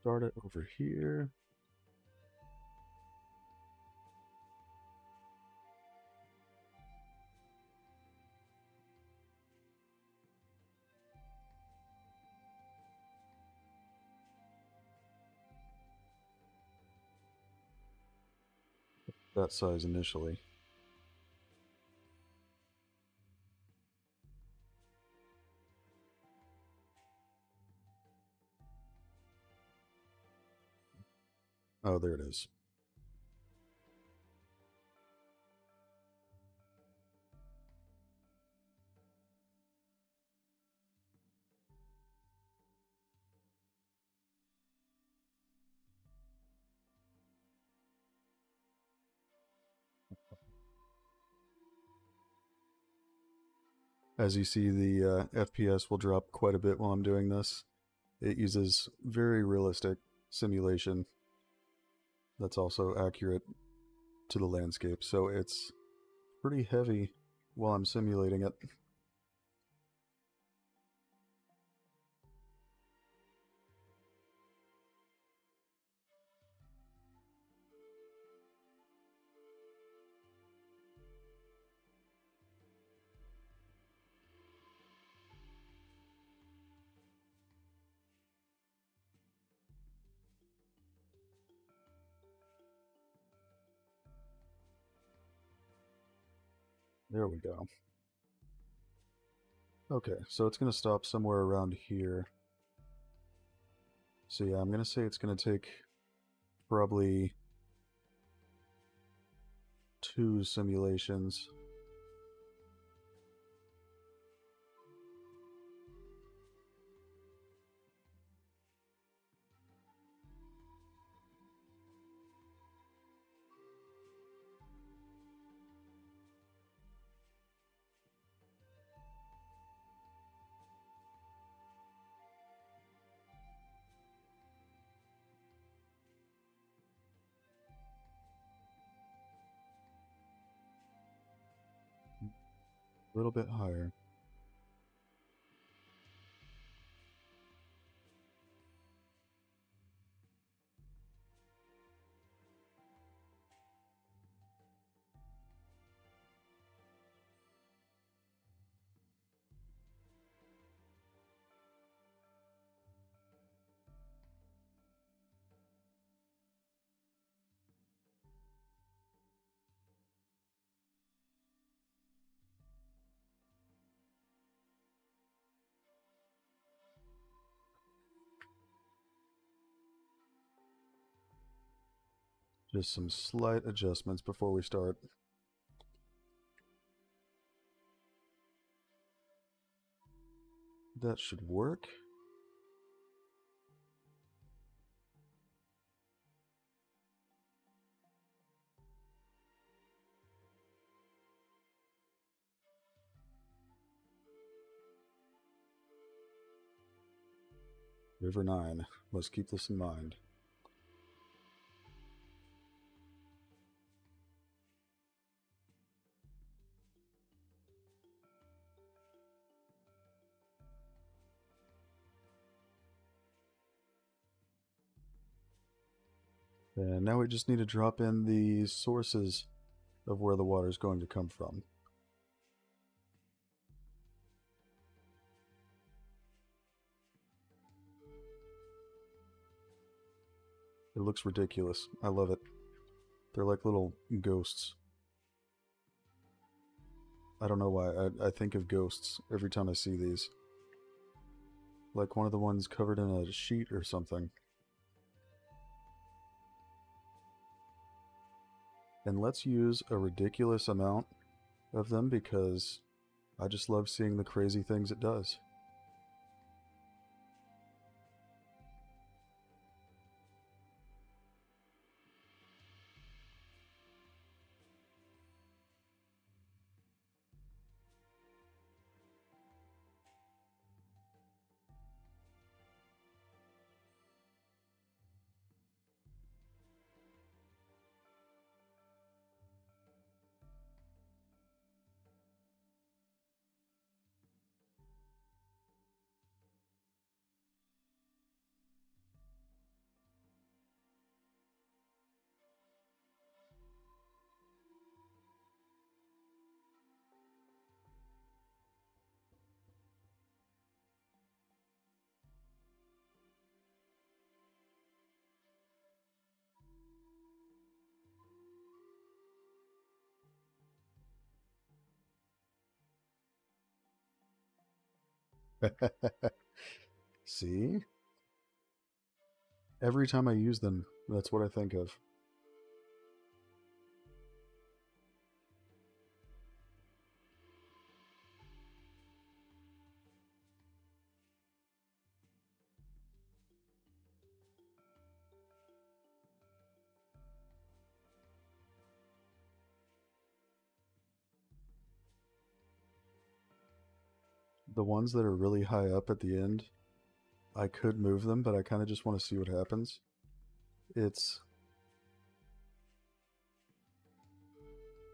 Start it over here. That size initially. Oh, there it is. As you see, the FPS will drop quite a bit while I'm doing this. It uses very realistic simulation that's also accurate to the landscape, so it's pretty heavy while I'm simulating it. There we go. Okay, so it's going to stop somewhere around here. So yeah, I'm going to say it's going to take probably 2 simulations. A little bit higher. Just some slight adjustments before we start. That should work. River 9. Let's keep this in mind. And now we just need to drop in the sources of where the water is going to come from. It looks ridiculous. I love it. They're like little ghosts. I don't know why. I think of ghosts every time I see these. Like one of the ones covered in a sheet or something. And let's use a ridiculous amount of them because I just love seeing the crazy things it does. See? Every time I use them, that's what I think of. The ones that are really high up at the end, I could move them, but I kind of just want to see what happens.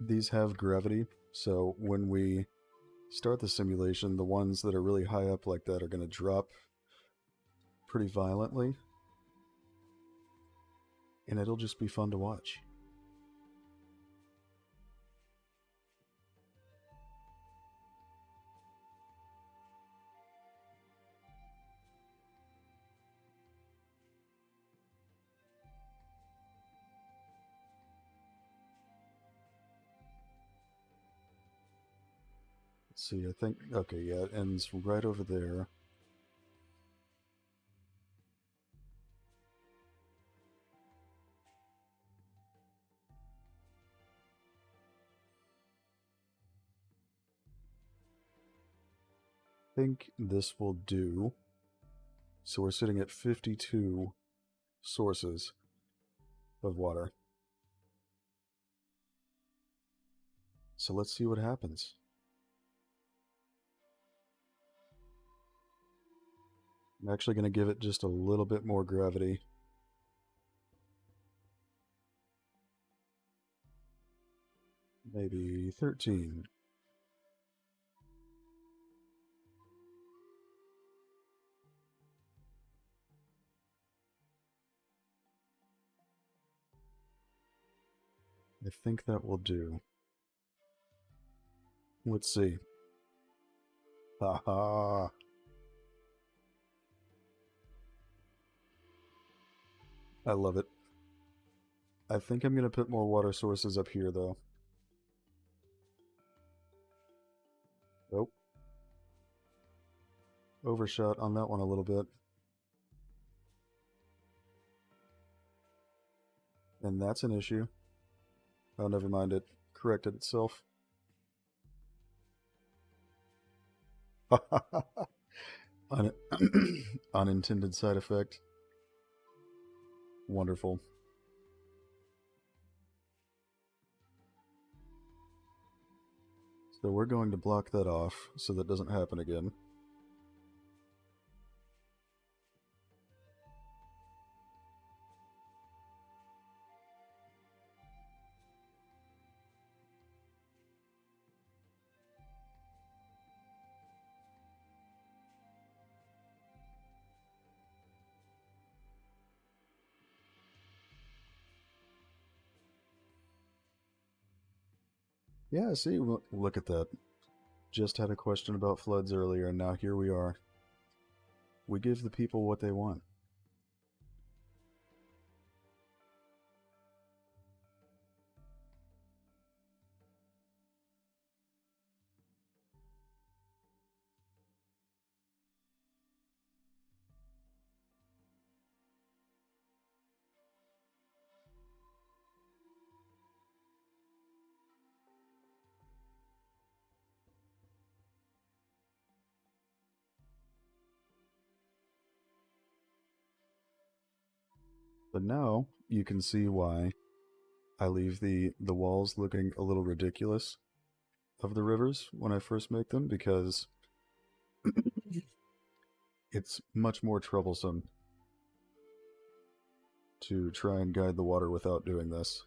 These have gravity, so when we start the simulation, the ones that are really high up like that are going to drop pretty violently, and it'll just be fun to watch. Let's see, I think, okay, yeah, it ends right over there. I think this will do. So we're sitting at 52 sources of water. So let's see what happens. I'm actually going to give it just a little bit more gravity. Maybe 13. I think that will do. Let's see. Haha. I love it. I think I'm going to put more water sources up here, though. Oh. Overshot on that one a little bit. And that's an issue. Oh, never mind, it corrected itself. Un Unintended side effect. Wonderful. So we're going to block that off so that doesn't happen again. Yeah, see, look at that. Just had a question about floods earlier, and now here we are. We give the people what they want. But now you can see why I leave the walls looking a little ridiculous of the rivers when I first make them, because it's much more troublesome to try and guide the water without doing this.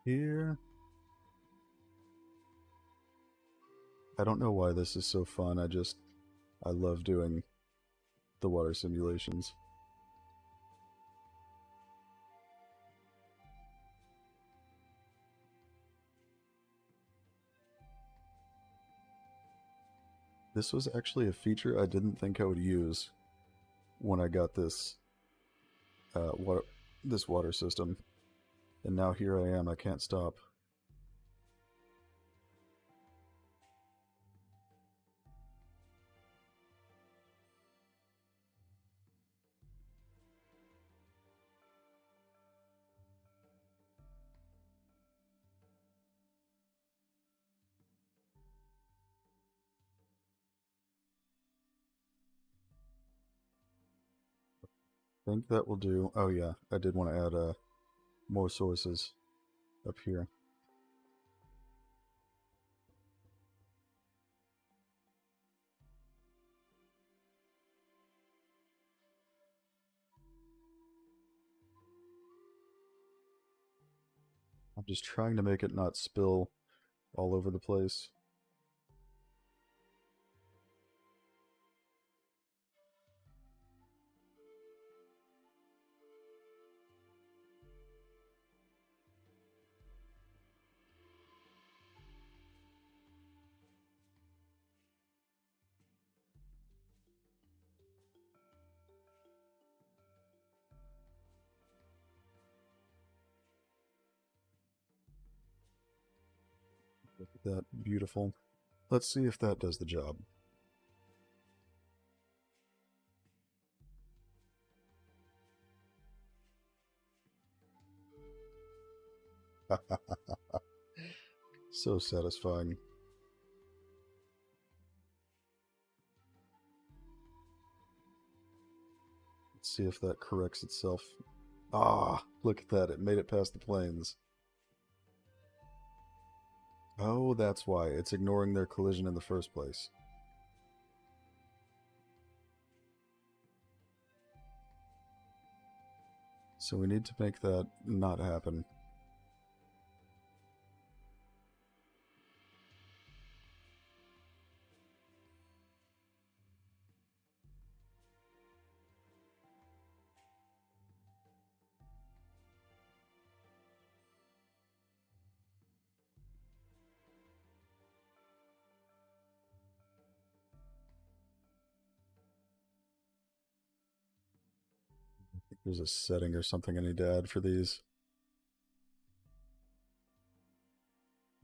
Here, I don't know why this is so fun. I love doing the water simulations. This was actually a feature I didn't think I would use when I got this this water system, and now here I am. I can't stop. Think that will do. Oh yeah, I did want to add more sources up here. Just trying to make it not spill all over the place. Look at that, beautiful. Let's see if that does the job. So satisfying. Let's see if that corrects itself. Ah, look at that. It made it past the planes. Oh, that's why. It's ignoring their collision in the first place. So we need to make that not happen. There's a setting or something I need to add for these.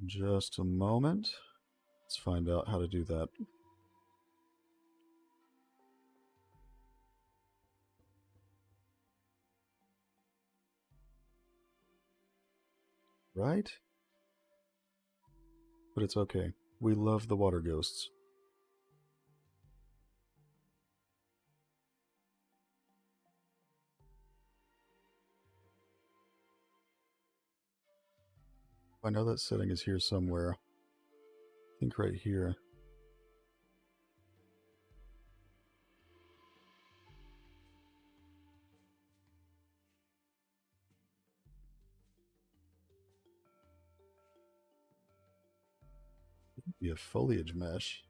Just a moment. Let's find out how to do that. Right? But it's okay. We love the water ghosts. I know that setting is here somewhere. I think right here. Be a foliage mesh.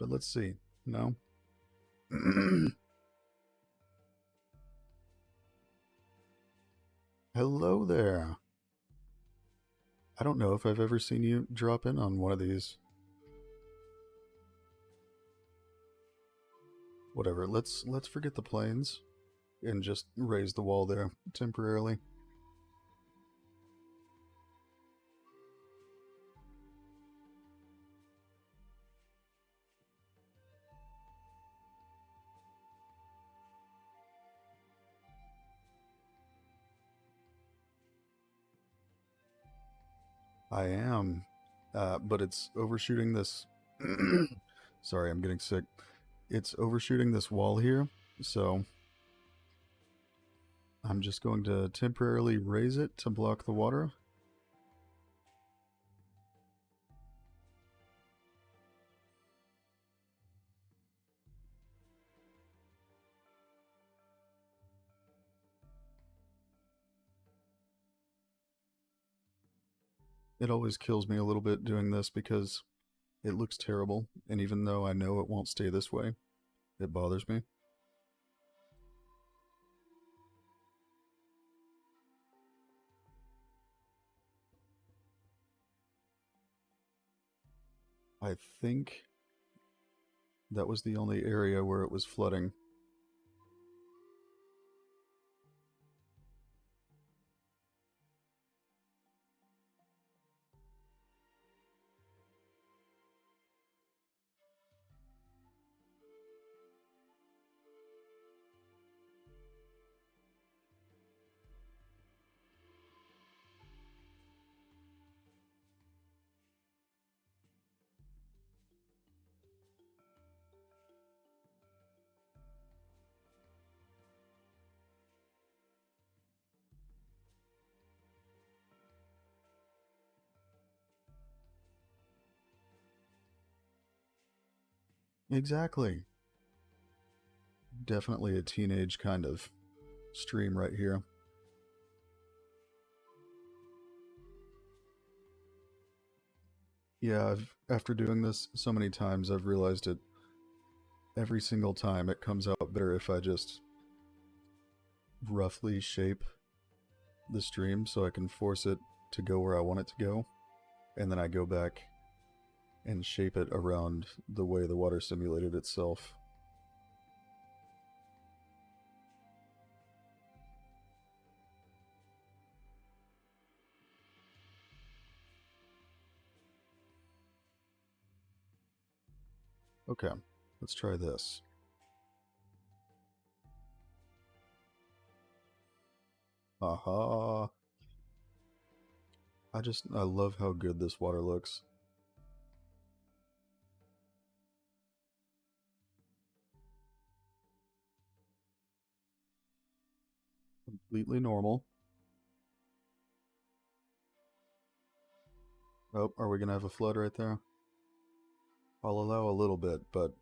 But let's see. No? Hello there. I don't know if I've ever seen you drop in on one of these. Whatever, let's forget the planes and just raise the wall there temporarily. I am, but it's overshooting this. Sorry, I'm getting sick. It's overshooting this wall here, so I'm just going to temporarily raise it to block the water. It always kills me a little bit doing this because it looks terrible, and even though I know it won't stay this way, it bothers me. I think that was the only area where it was flooding. Exactly. Definitely a teenage kind of stream right here. Yeah, after doing this so many times, I've realized it every single time it comes out better if I just roughly shape the stream so I can force it to go where I want it to go, and then I go back and shape it around the way the water simulated itself. Okay, let's try this. Aha! I love how good this water looks. Completely normal. Oh, are we gonna have a flood right there? I'll allow a little bit, but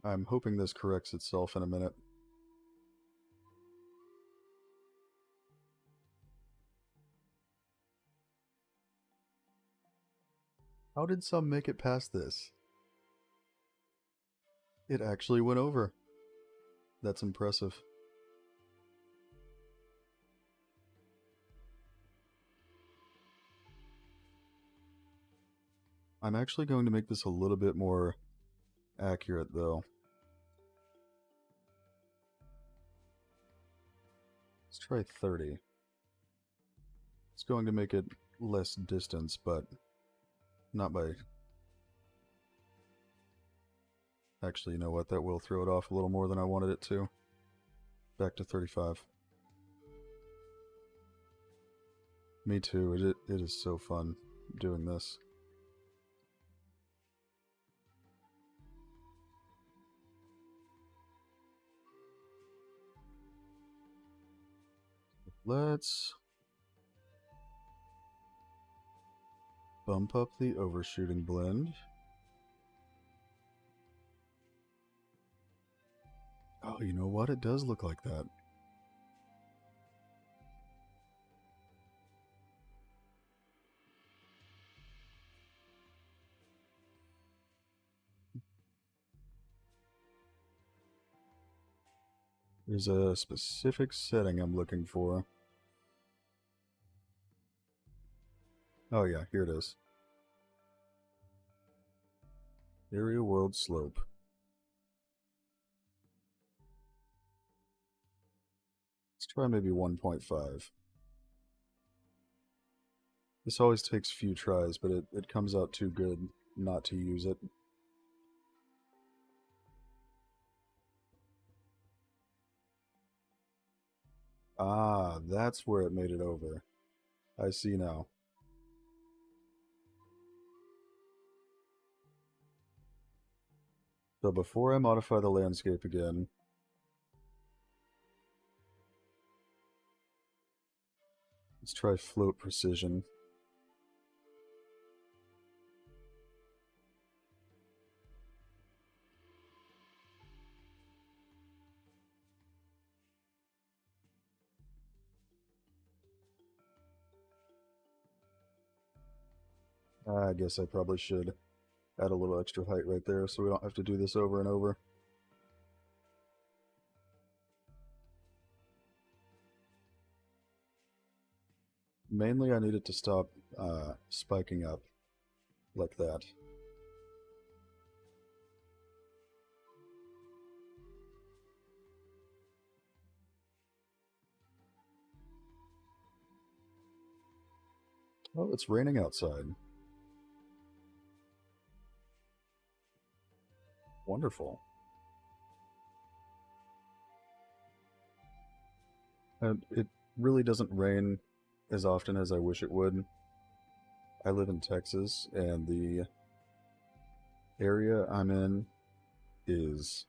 I'm hoping this corrects itself in a minute. How did some make it past this? It actually went over. That's impressive. I'm actually going to make this a little bit more accurate, though. Let's try 30. It's going to make it less distance, but not by... Actually, you know what? That will throw it off a little more than I wanted it to. Back to 35. Me too. It is so fun doing this. Let's bump up the overshooting blend. Oh, you know what? It does look like that. There's a specific setting I'm looking for. Oh yeah, here it is. Area World Slope. Let's try maybe 1.5. This always takes few tries, but it comes out too good not to use it. Ah, that's where it made it over. I see now. So before I modify the landscape again, let's try float precision. I guess I probably should add a little extra height right there so we don't have to do this over and over. Mainly I need it to stop spiking up like that. Oh, it's raining outside. Wonderful. And it really doesn't rain as often as I wish it would. I live in Texas, and the area I'm in is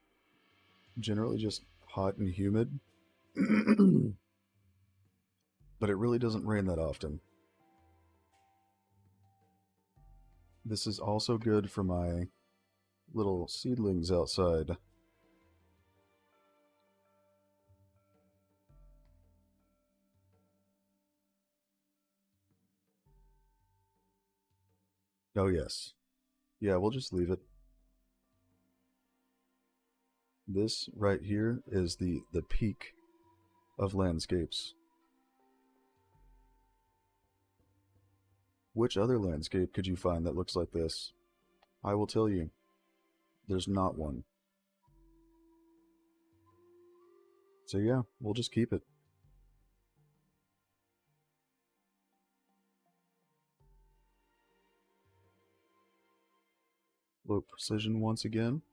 generally just hot and humid. But it really doesn't rain that often. This is also good for my little seedlings outside. Oh, yes. Yeah, we'll just leave it. This right here is the peak of landscapes. Which other landscape could you find that looks like this? I will tell you, there's not one. So yeah, we'll just keep it. Low precision once again.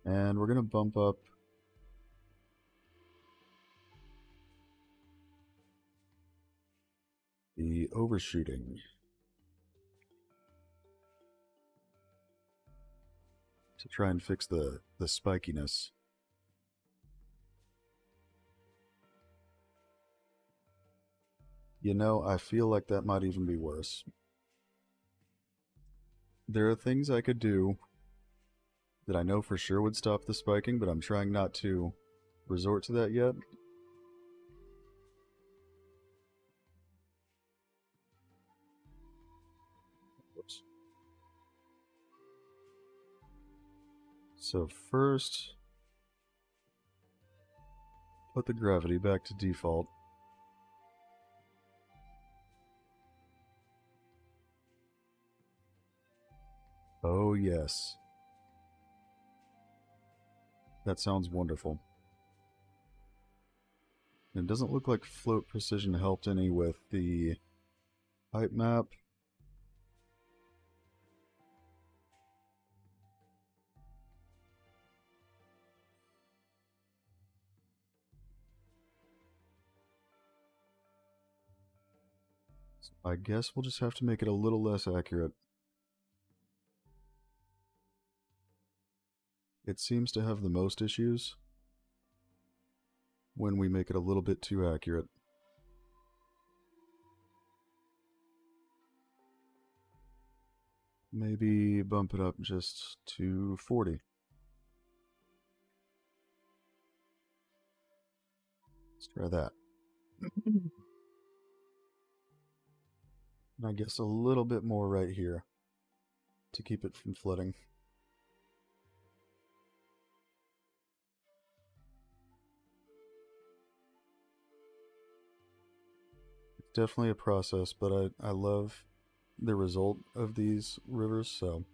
And we're going to bump up the overshooting to try and fix the spikiness. You know, I feel like that might even be worse. There are things I could do that I know for sure would stop the spiking, but I'm trying not to resort to that yet. Whoops. So first, put the gravity back to default. Oh yes. That sounds wonderful. It doesn't look like float precision helped any with the height map. So I guess we'll just have to make it a little less accurate. It seems to have the most issues when we make it a little bit too accurate. Maybe bump it up just to 40. Let's try that. And I guess a little bit more right here to keep it from flooding. It's definitely a process, but I love the result of these rivers, so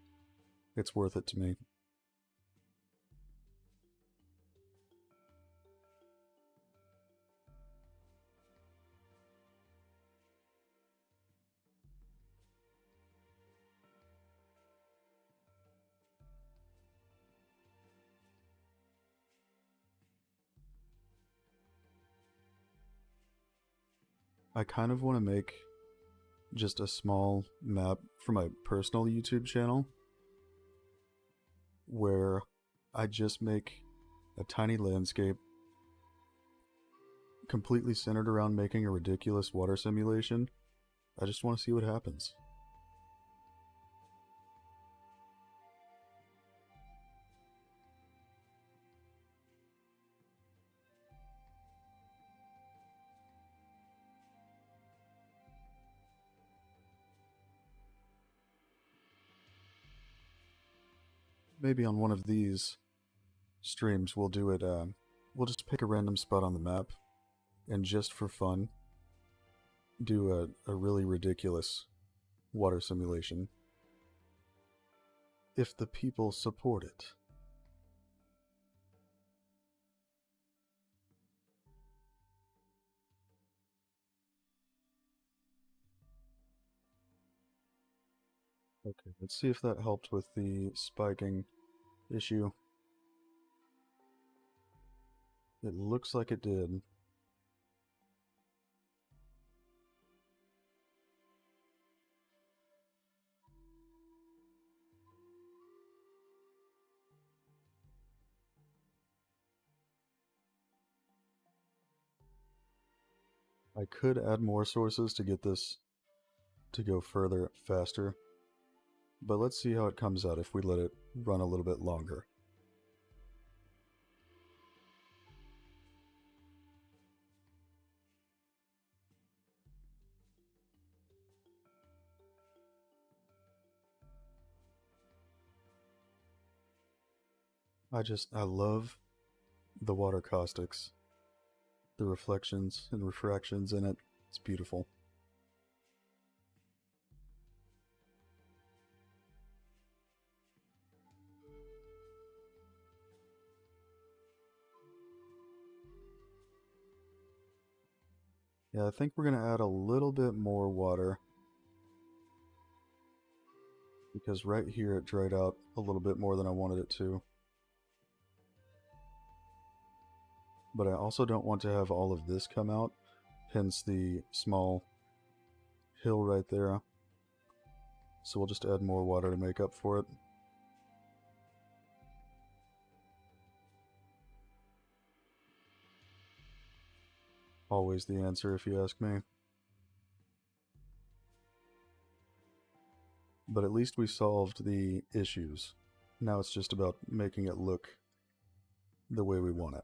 it's worth it to me. I kind of want to make just a small map for my personal YouTube channel where I just make a tiny landscape completely centered around making a ridiculous water simulation. I just want to see what happens. Maybe on one of these streams we'll do it, we'll just pick a random spot on the map and just for fun do a really ridiculous water simulation. If the people support it. Okay, let's see if that helped with the spiking issue. It looks like it did. I could add more sources to get this to go further faster, but let's see how it comes out if we let it run a little bit longer. I love the water caustics, the reflections and refractions in it. It's beautiful. Yeah, I think we're going to add a little bit more water because right here it dried out a little bit more than I wanted it to. But I also don't want to have all of this come out, hence the small hill right there. So we'll just add more water to make up for it. Always the answer if you ask me. But at least we solved the issues. Now it's just about making it look the way we want it.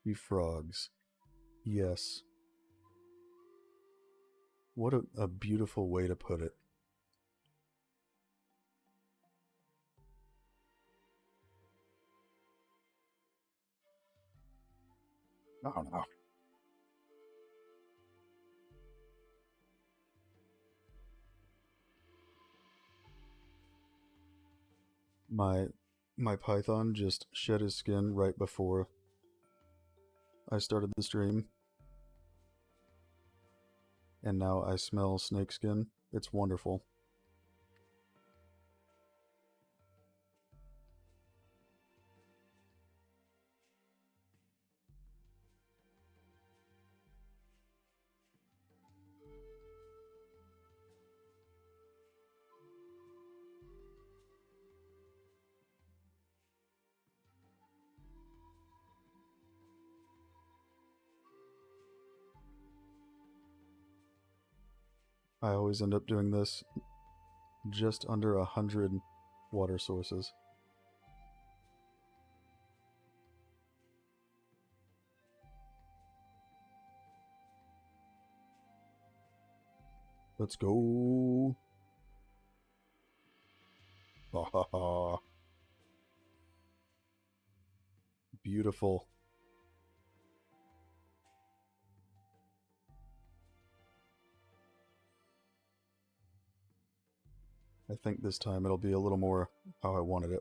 You frogs. Yes. What a beautiful way to put it. I don't know. My my python just shed his skin right before I started the stream, and now I smell snakeskin. It's wonderful. I always end up doing this just under 100 water sources. Let's go. Ha ha ha. Beautiful. I think this time it'll be a little more how I wanted it.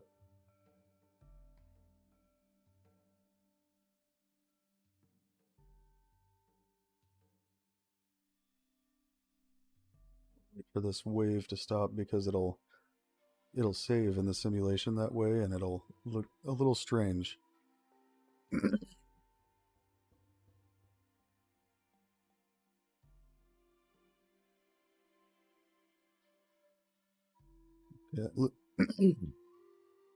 Wait for this wave to stop because it'll save in the simulation that way and it'll look a little strange. Yeah, look.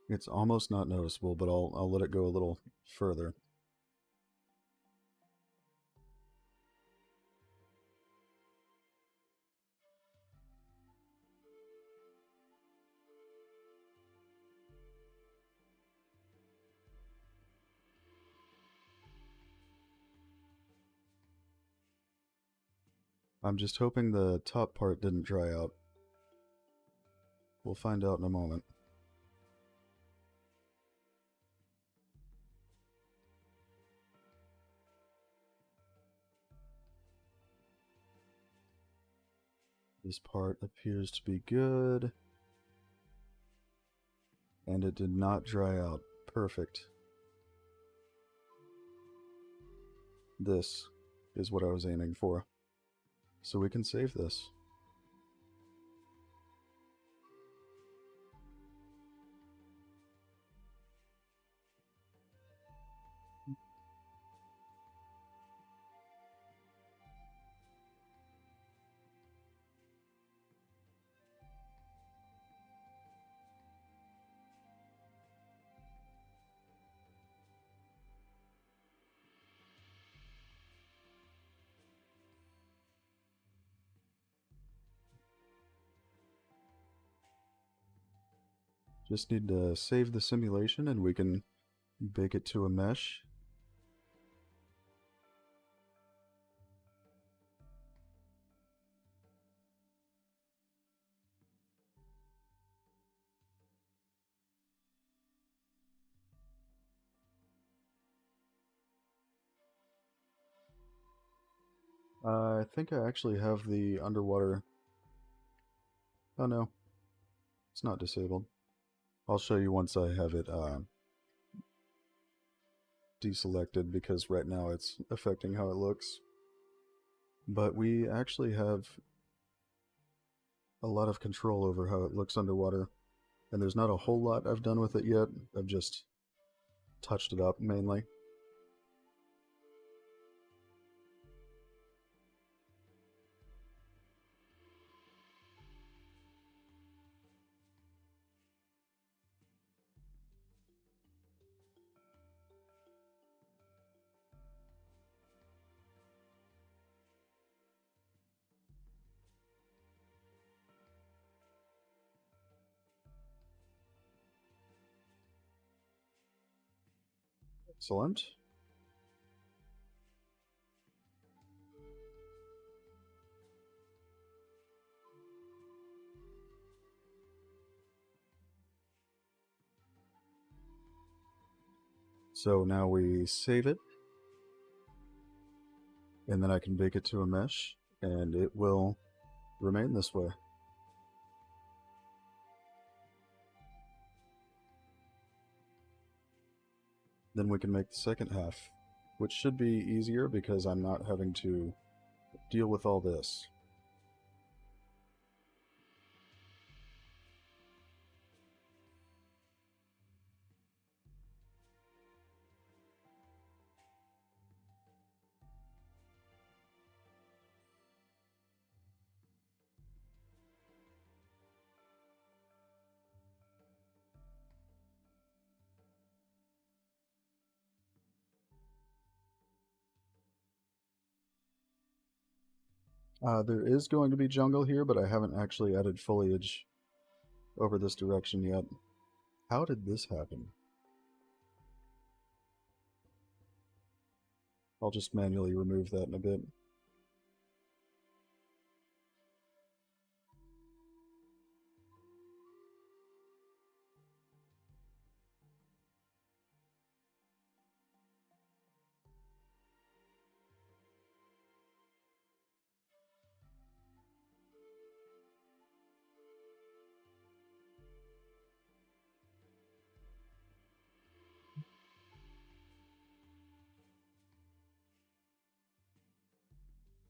It's almost not noticeable, but I'll let it go a little further. I'm just hoping the top part didn't dry out. We'll find out in a moment. This part appears to be good. And it did not dry out. Perfect. This is what I was aiming for. So we can save this. Just need to save the simulation and we can bake it to a mesh. I think I actually have the underwater. Oh no, it's not disabled. I'll show you once I have it deselected because right now it's affecting how it looks. But we actually have a lot of control over how it looks underwater, and there's not a whole lot I've done with it yet. I've just touched it up mainly. Excellent. So now we save it, and then I can bake it to a mesh, and it will remain this way. Then we can make the second half, which should be easier because I'm not having to deal with all this. There is going to be jungle here, but I haven't actually added foliage over this direction yet. How did this happen? I'll just manually remove that in a bit.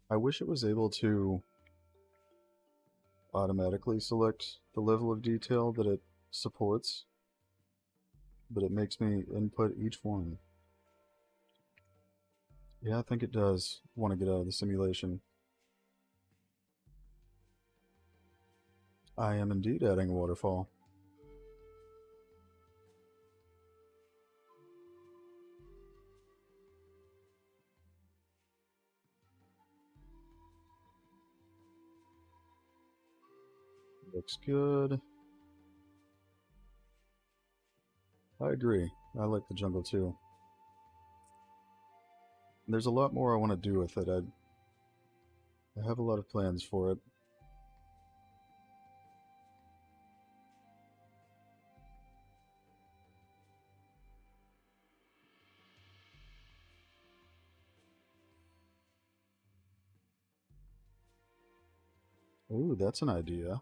I wish it was able to automatically select the level of detail that it supports, but it makes me input each one. Yeah, I think it does want to get out of the simulation. I am indeed adding a waterfall. Looks good. I agree. I like the jungle too. There's a lot more I want to do with it. I have a lot of plans for it. Ooh, that's an idea.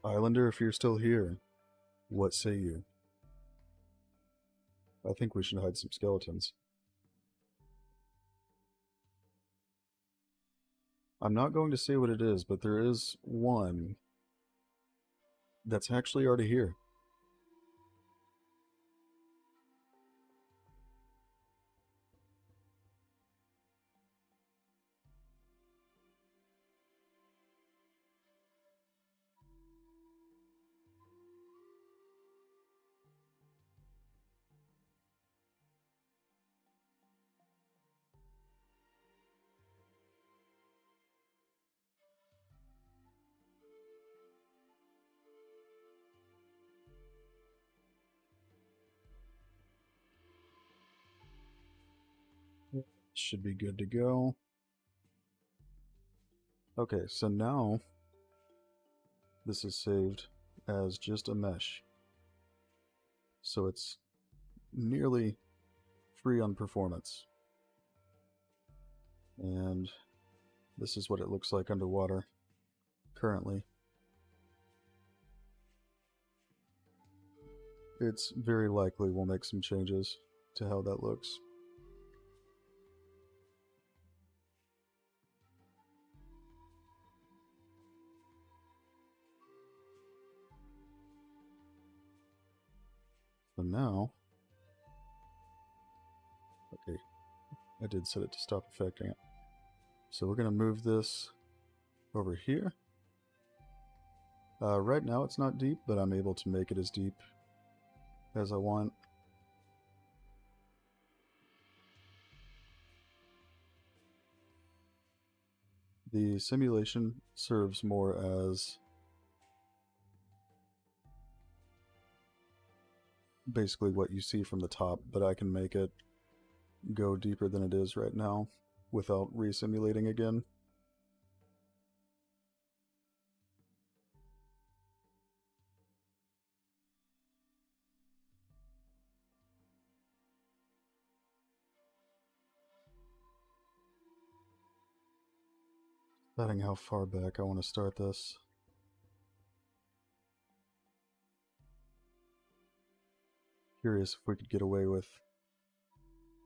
Islander, if you're still here, what say you? I think we should hide some skeletons. I'm not going to say what it is, but there is one that's actually already here. Should be good to go. Okay, so now this is saved as just a mesh. So it's nearly free on performance. And this is what it looks like underwater currently. It's very likely we'll make some changes to how that looks. So now, okay, I did set it to stop affecting it. So we're going to move this over here. Right now it's not deep, but I'm able to make it as deep as I want. The simulation serves more as basically what you see from the top, but I can make it go deeper than it is right now without re-simulating again. Deciding how far back I want to start this. Curious if we could get away with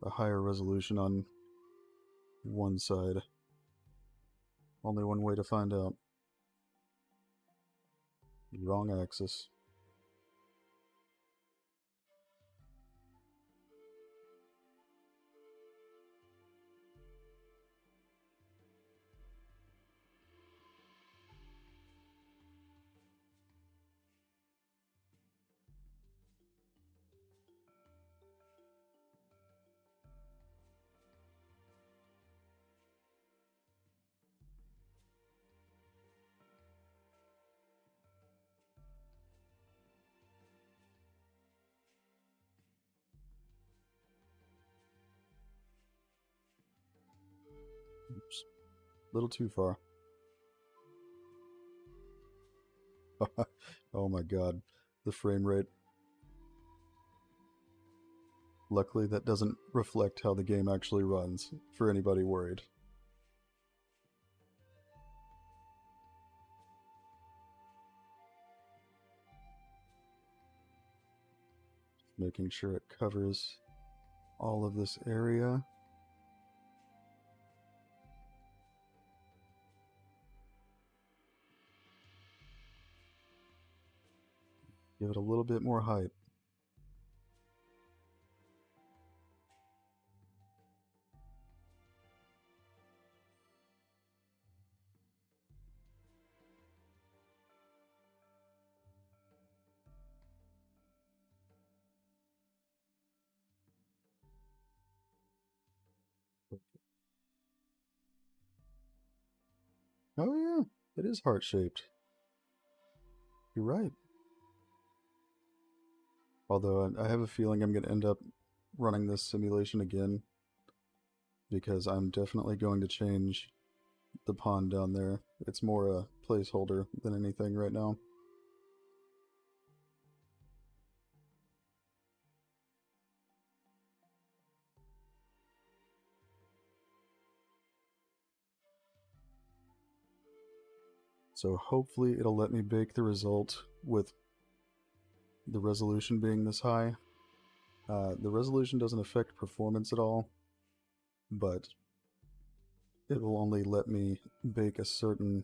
a higher resolution on one side. Only one way to find out. Wrong axis. Oops. A little too far. Oh my god, the frame rate. Luckily that doesn't reflect how the game actually runs, for anybody worried. Making sure it covers all of this area. Give it a little bit more height. Oh yeah, it is heart-shaped. You're right. Although I have a feeling I'm going to end up running this simulation again, because I'm definitely going to change the pond down there. It's more a placeholder than anything right now. So hopefully it'll let me bake the result with the resolution being this high. The resolution doesn't affect performance at all, but it will only let me bake a certain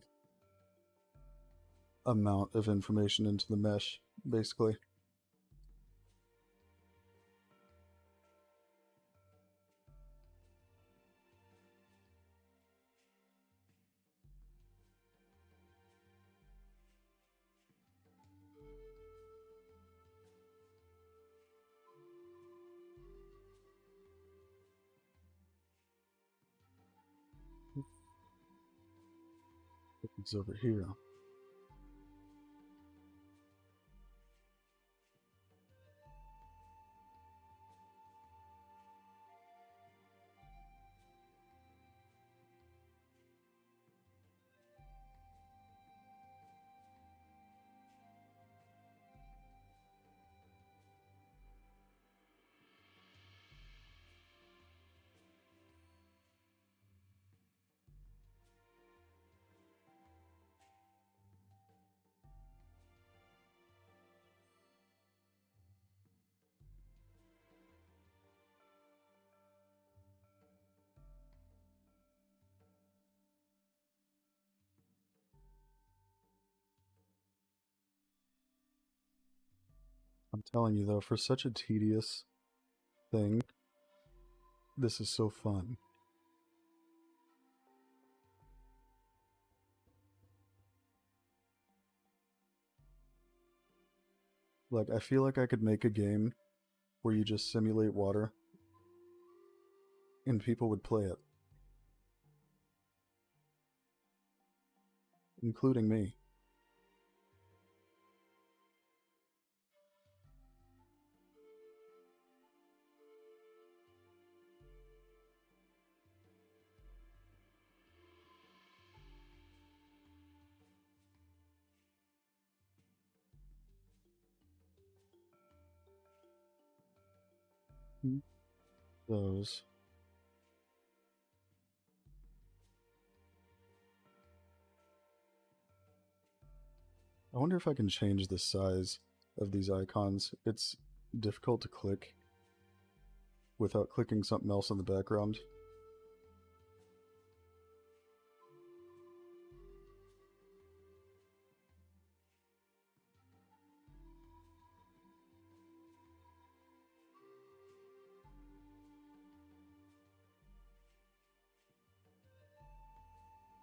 amount of information into the mesh, basically. It's over here. I'm telling you though, for such a tedious thing, this is so fun. Like, I feel like I could make a game where you just simulate water and people would play it, including me. Those. I wonder if I can change the size of these icons. It's difficult to click without clicking something else in the background.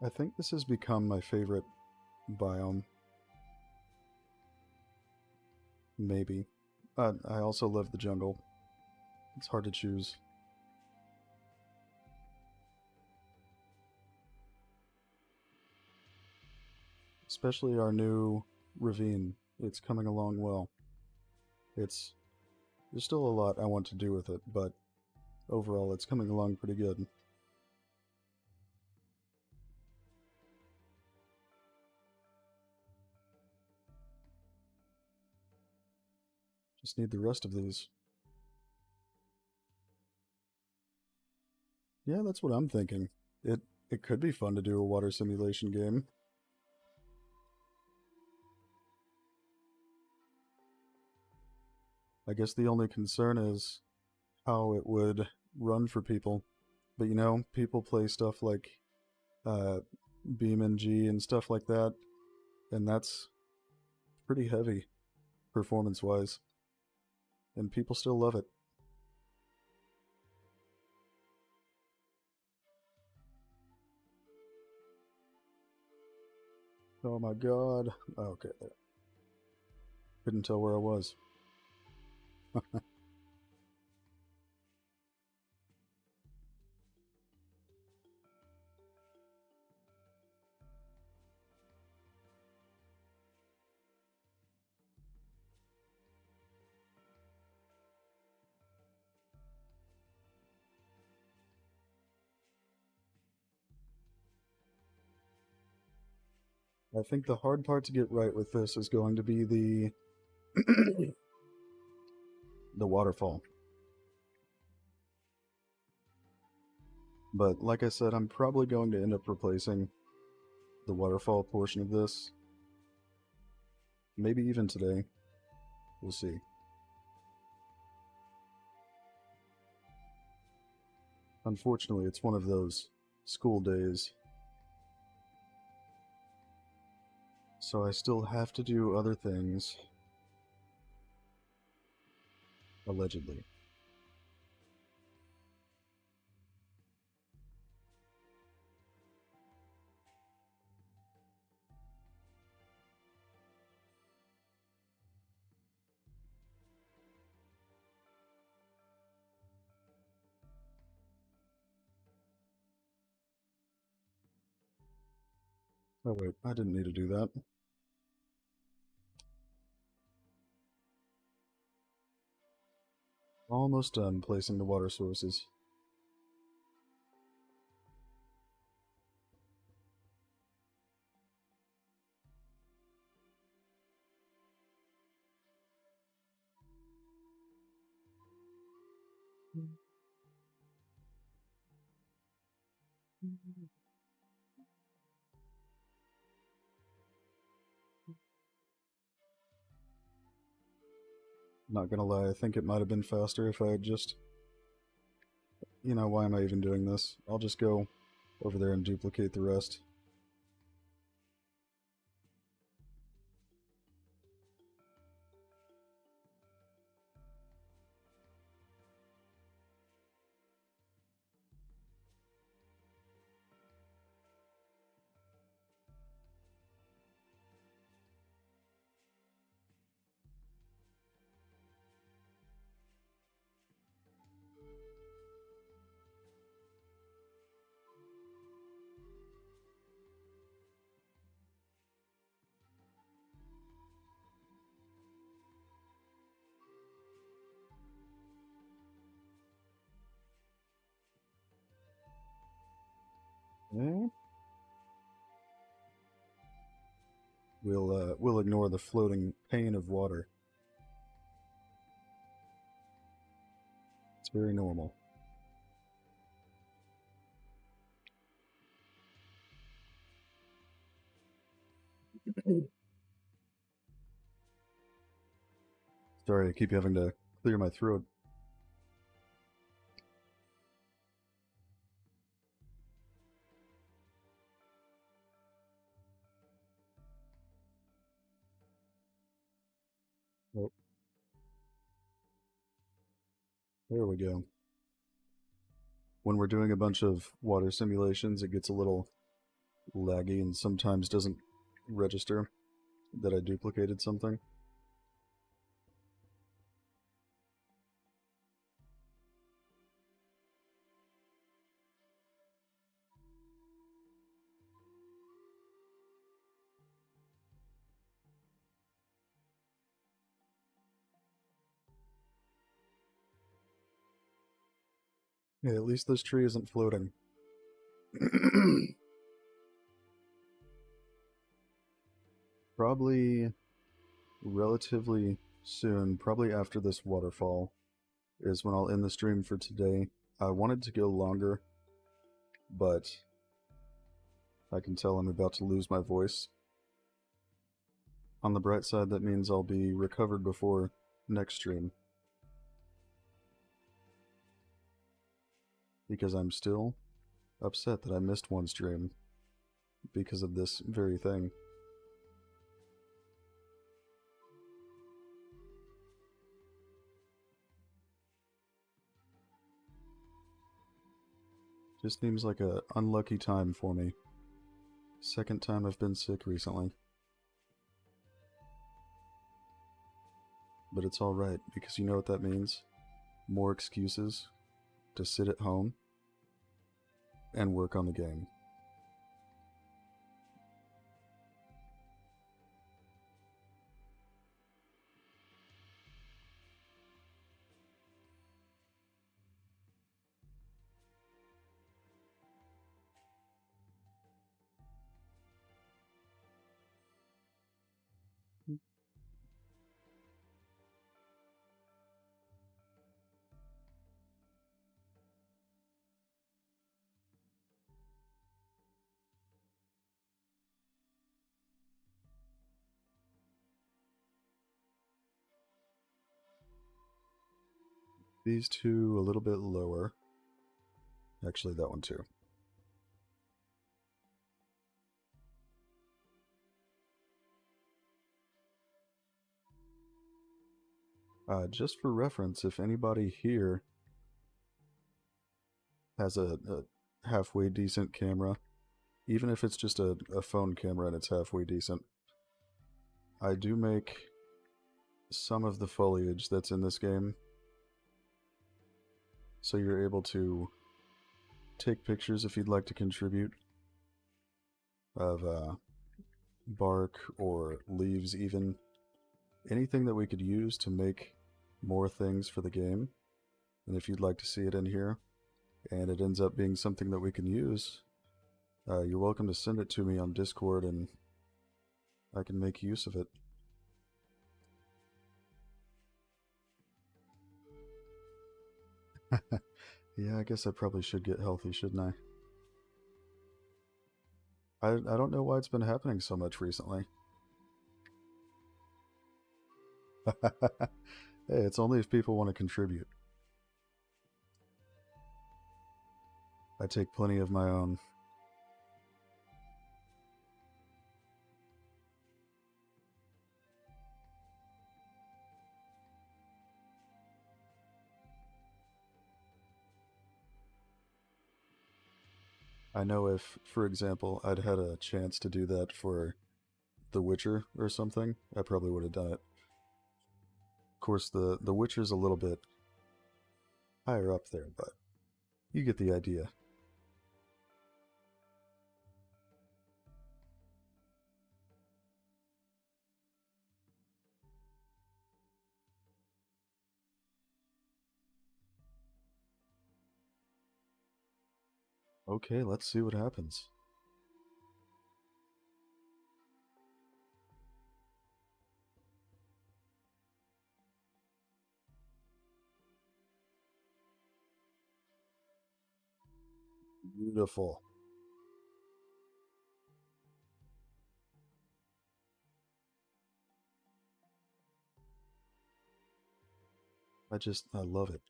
I think this has become my favorite biome. Maybe. I also love the jungle. It's hard to choose. Especially our new ravine. It's coming along well. There's still a lot I want to do with it, but overall it's coming along pretty good. Just need the rest of these. Yeah, that's what I'm thinking. It could be fun to do a water simulation game. I guess the only concern is how it would run for people. But you know, people play stuff like uh, BeamNG and stuff like that, and that's pretty heavy performance-wise, and people still love it. Oh my god. Okay, there. Couldn't tell where I was. I think the hard part to get right with this is going to be the the waterfall. But like I said, I'm probably going to end up replacing the waterfall portion of this. Maybe even today. We'll see. Unfortunately, it's one of those school days. So I still have to do other things. Allegedly. Oh wait, I didn't need to do that. Almost done placing the water sources. Not gonna lie, I think it might have been faster if I had just... You know, why am I even doing this? I'll just go over there and duplicate the rest. We'll ignore the floating pain of water. It's very normal. Sorry, I keep having to clear my throat. Oh, there we go. When we're doing a bunch of water simulations, it gets a little laggy and sometimes doesn't register that I duplicated something. Yeah, at least this tree isn't floating. Probably relatively soon, probably after this waterfall, is when I'll end the stream for today. I wanted to go longer, but I can tell I'm about to lose my voice. On the bright side, that means I'll be recovered before next stream. Because I'm still upset that I missed one stream because of this very thing. Just seems like a unlucky time for me. Second time I've been sick recently. But it's alright, because you know what that means? More excuses to sit at home and work on the game. These two a little bit lower. Actually, that one too. Just for reference, if anybody here has a halfway decent camera, even if it's just a phone camera and it's halfway decent, I do make some of the foliage that's in this game, so you're able to take pictures if you'd like to contribute of bark or leaves, even anything that we could use to make more things for the game. And if you'd like to see it in here and it ends up being something that we can use, you're welcome to send it to me on Discord and I can make use of it. Yeah, I guess I probably should get healthy, shouldn't I? I don't know why it's been happening so much recently. Hey, it's only if people want to contribute. I take plenty of my own. I know if, for example, I'd had a chance to do that for The Witcher or something, I probably would have done it. Of course, the Witcher's a little bit higher up there, but you get the idea. Okay, let's see what happens. Beautiful. I love it.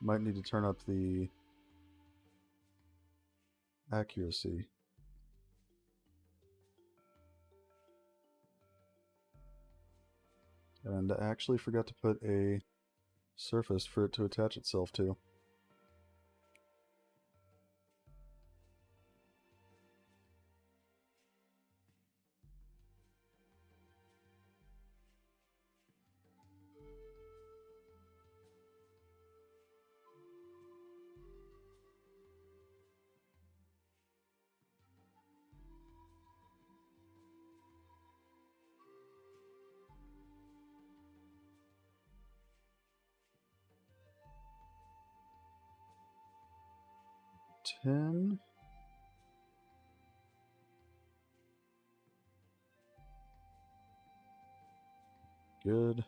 Might need to turn up the accuracy. And I actually forgot to put a surface for it to attach itself to. Ten. Good.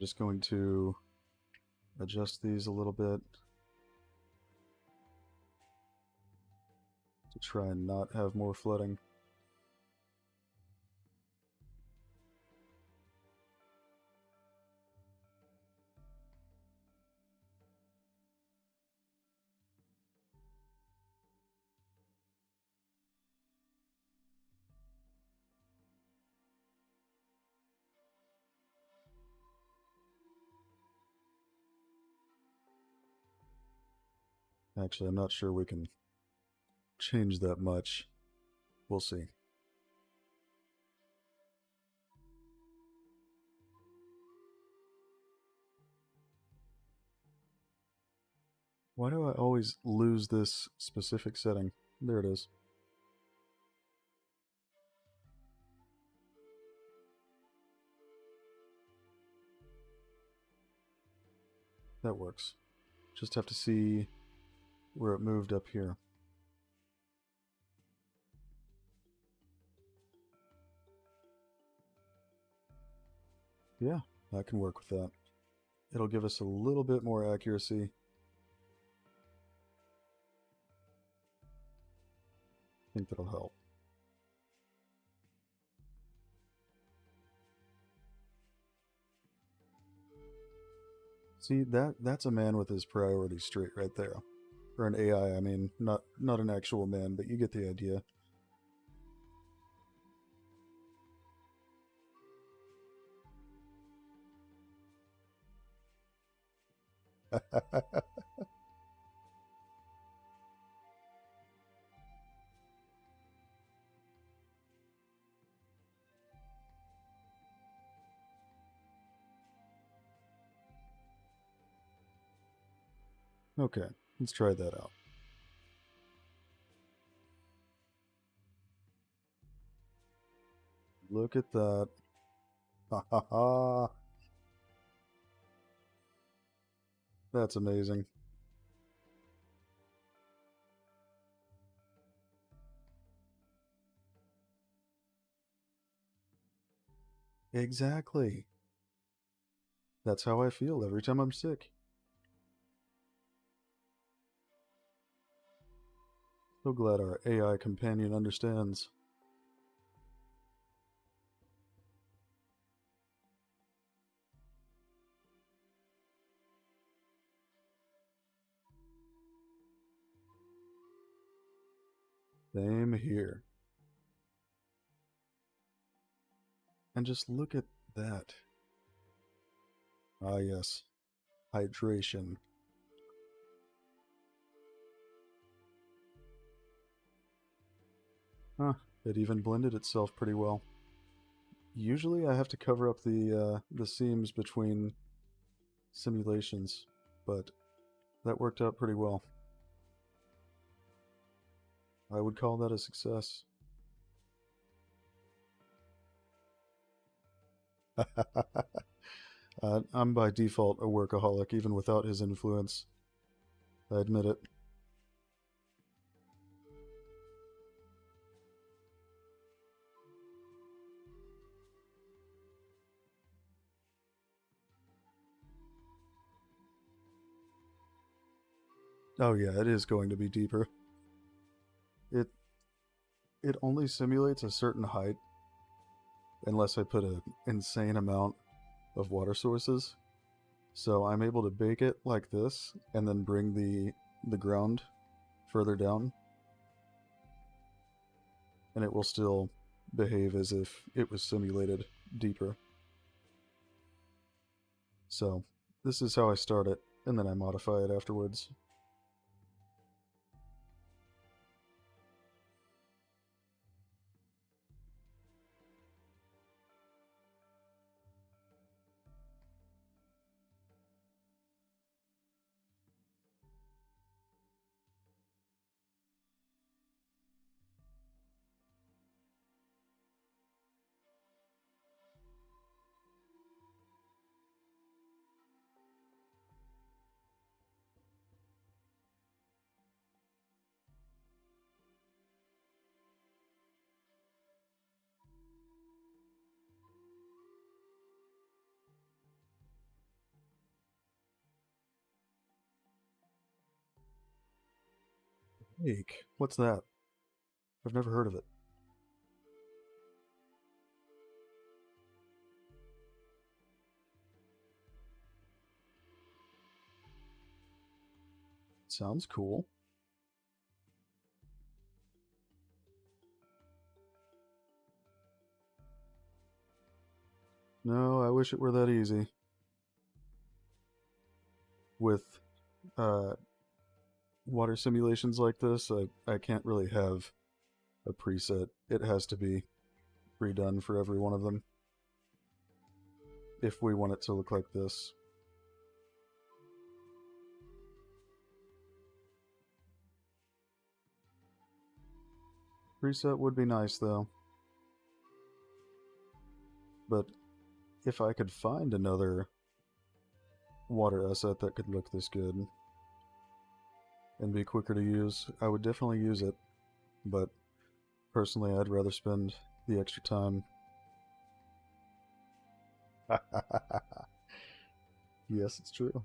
Just going to adjust these a little bit to try and not have more flooding. Actually, I'm not sure we can change that much. We'll see. Why do I always lose this specific setting? There it is. That works. Just have to see where it moved up here. Yeah, I can work with that. It'll give us a little bit more accuracy. I think that'll help. See, that's a man with his priorities straight right there. Or an AI, I mean, not an actual man, but you get the idea. Okay, let's try that out. Look at that. Ha ha ha. That's amazing. Exactly. That's how I feel every time I'm sick. So glad our AI companion understands. Same here. And just look at that. Ah, yes. Hydration. Huh. It even blended itself pretty well. Usually I have to cover up the seams between simulations, but that worked out pretty well. I would call that a success. I'm by default a workaholic, even without his influence. I admit it. Oh yeah, it is going to be deeper. It it only simulates a certain height unless I put an insane amount of water sources. So I'm able to bake it like this and then bring the ground further down, and it will still behave as if it was simulated deeper. So this is how I start it, and then I modify it afterwards. Bake? What's that? I've never heard of it. Sounds cool. No, I wish it were that easy. With uh, water simulations like this, I can't really have a preset. It has to be redone for every one of them if we want it to look like this. Preset would be nice though, but if I could find another water asset that could look this good and be quicker to use, I would definitely use it. But personally, I'd rather spend the extra time. Yes, it's true.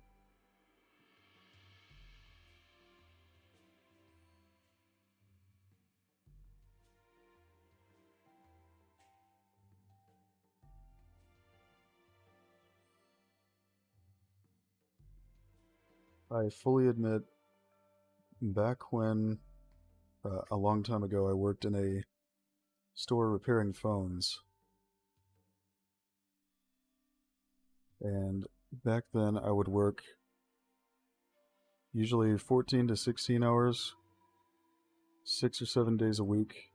I fully admit, back when, a long time ago, I worked in a store repairing phones, and back then I would work usually 14 to 16 hours, 6 or 7 days a week,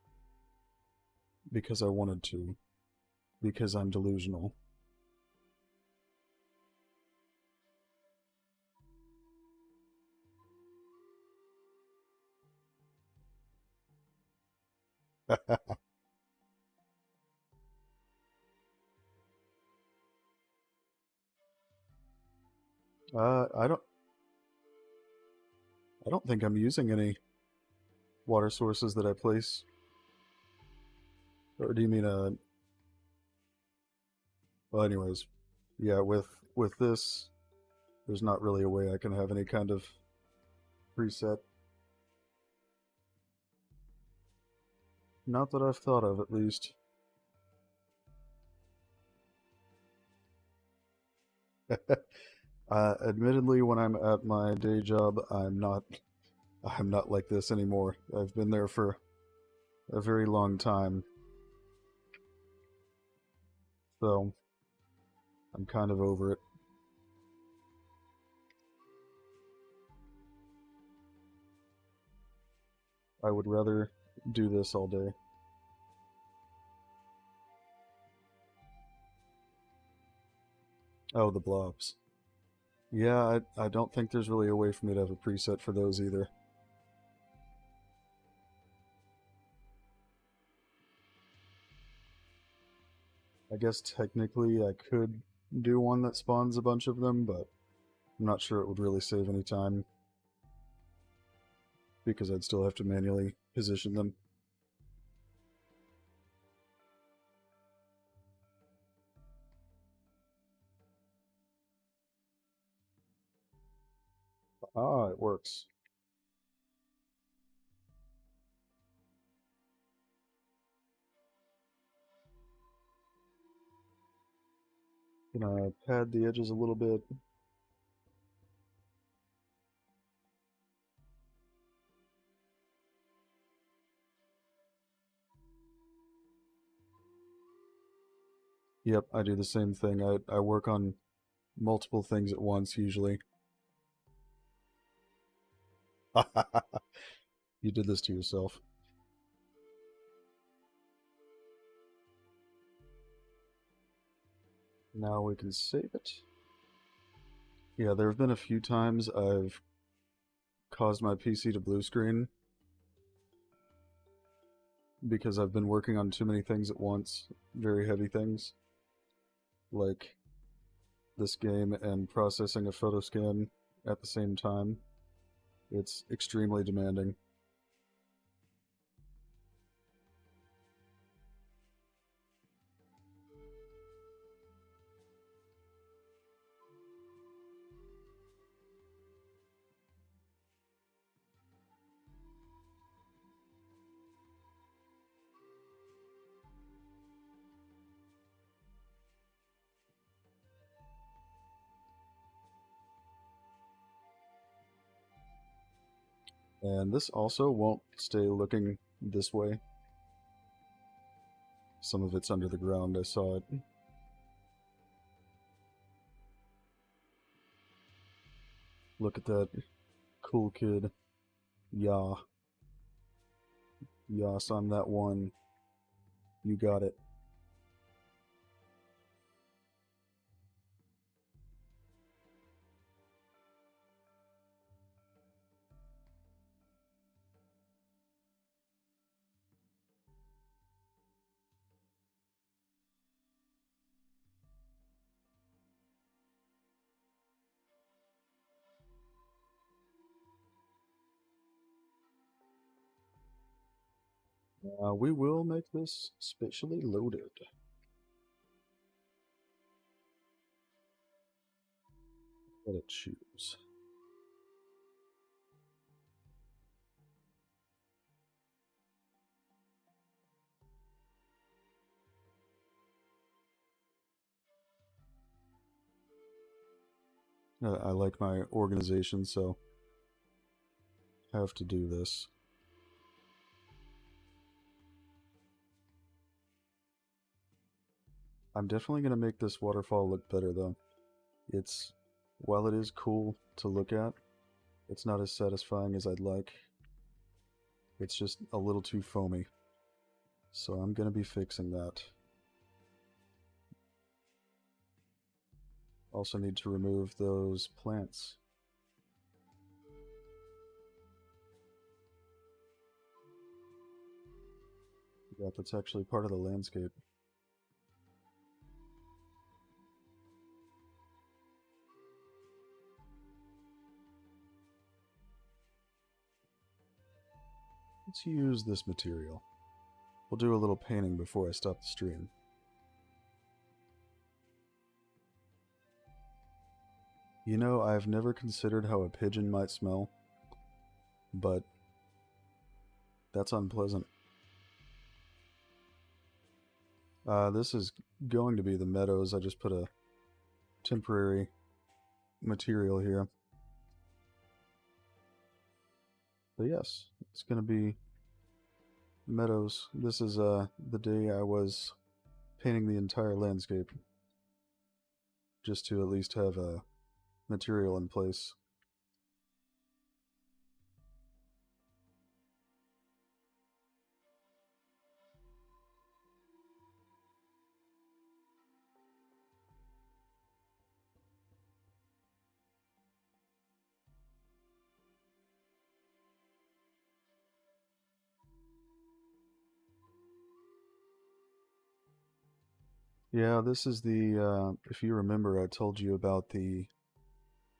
because I wanted to, because I'm delusional. uh, I don't, I don't think I'm using any water sources that I place. Or do you mean well, anyways, yeah, with this, there's not really a way I can have any kind of preset. Not that I've thought of, at least. Admittedly, when I'm at my day job, I'm not like this anymore. I've been there for a very long time, so I'm kind of over it. I would rather do this all day. Oh, the blobs. Yeah, I don't think there's really a way for me to have a preset for those either. I guess technically I could do one that spawns a bunch of them, but I'm not sure it would really save any time because I'd still have to manually position them. Ah, it works. Gonna pad the edges a little bit. Yep, I do the same thing. I work on multiple things at once usually. You did this to yourself. Now we can save it. Yeah, there have been a few times I've caused my PC to blue screen because I've been working on too many things at once, very heavy things, like this game and processing a photo scan at the same time. It's extremely demanding. And this also won't stay looking this way. Some of it's under the ground, I saw it. Look at that cool kid. Yeah. Yas on that one. You got it. We will make this spatially loaded. Let it choose. I like my organization, so have to do this. I'm definitely going to make this waterfall look better, though. It's, while it is cool to look at, it's not as satisfying as I'd like. It's just a little too foamy. So I'm going to be fixing that. Also need to remove those plants. Yeah, that's actually part of the landscape. Let's use this material. We'll do a little painting before I stop the stream. You know, I've never considered how a pigeon might smell, but that's unpleasant. This is going to be the meadows. I just put a temporary material here. But yes, it's going to be meadows. This is the day I was painting the entire landscape, just to at least have a material in place. Yeah, this is the, if you remember, I told you about the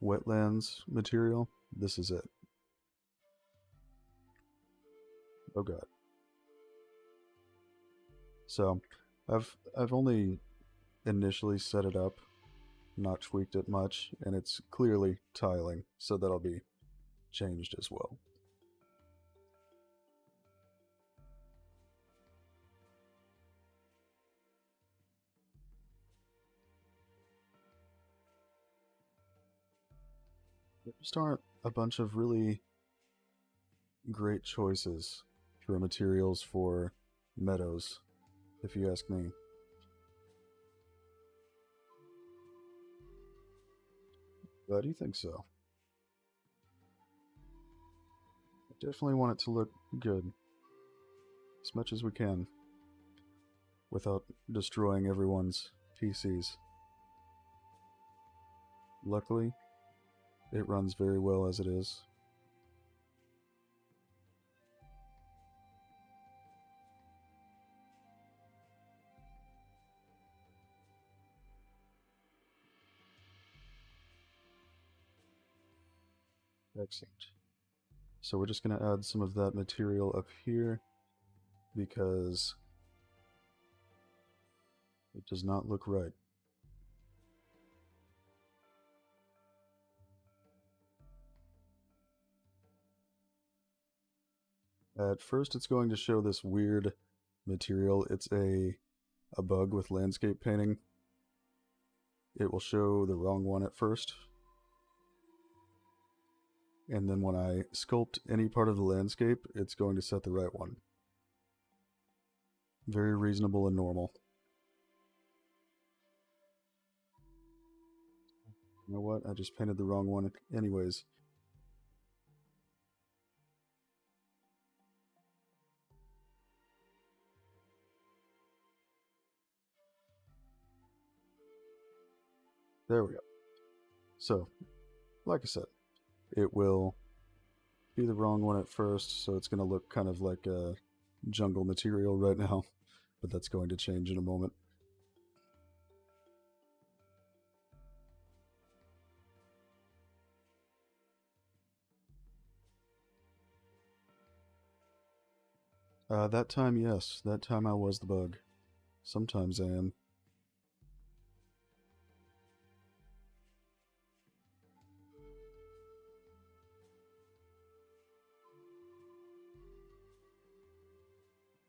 wetlands material. This is it. Oh god. So, I've only initially set it up, not tweaked it much, and it's clearly tiling, so that'll be changed as well. There just aren't a bunch of really great choices for materials for meadows, if you ask me. But do you think so? I definitely want it to look good, as much as we can, without destroying everyone's PCs. Luckily, it runs very well as it is. Excellent. So we're just going to add some of that material up here because it does not look right. At first it's going to show this weird material. It's a bug with landscape painting. It will show the wrong one at first. And then when I sculpt any part of the landscape, it's going to set the right one. Very reasonable and normal. You know what? I just painted the wrong one anyways. There we go. So, like I said, it will be the wrong one at first, so it's going to look kind of like a jungle material right now, but that's going to change in a moment. That time, yes. That time I was the bug. Sometimes I am.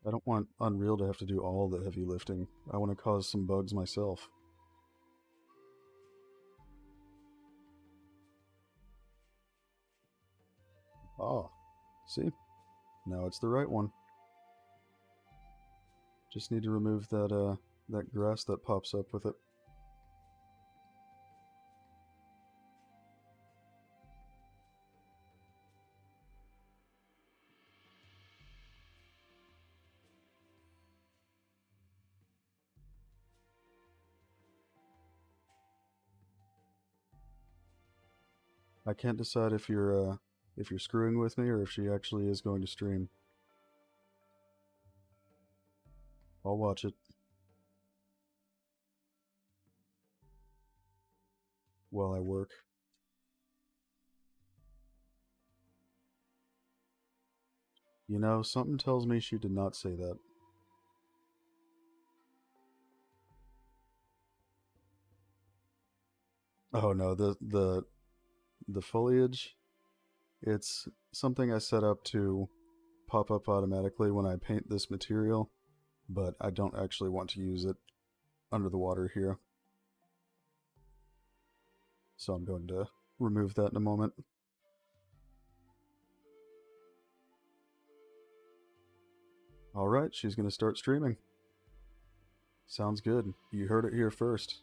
I don't want Unreal to have to do all the heavy lifting. I want to cause some bugs myself. Ah, see? Now it's the right one. Just need to remove that grass that pops up with it. I can't decide if you're screwing with me or if she actually is going to stream. I'll watch it while I work. You know, something tells me she did not say that. Oh no, the foliage, it's something I set up to pop up automatically when I paint this material, but I don't actually want to use it under the water here. So I'm going to remove that in a moment. Alright, she's going to start streaming. Sounds good. You heard it here first.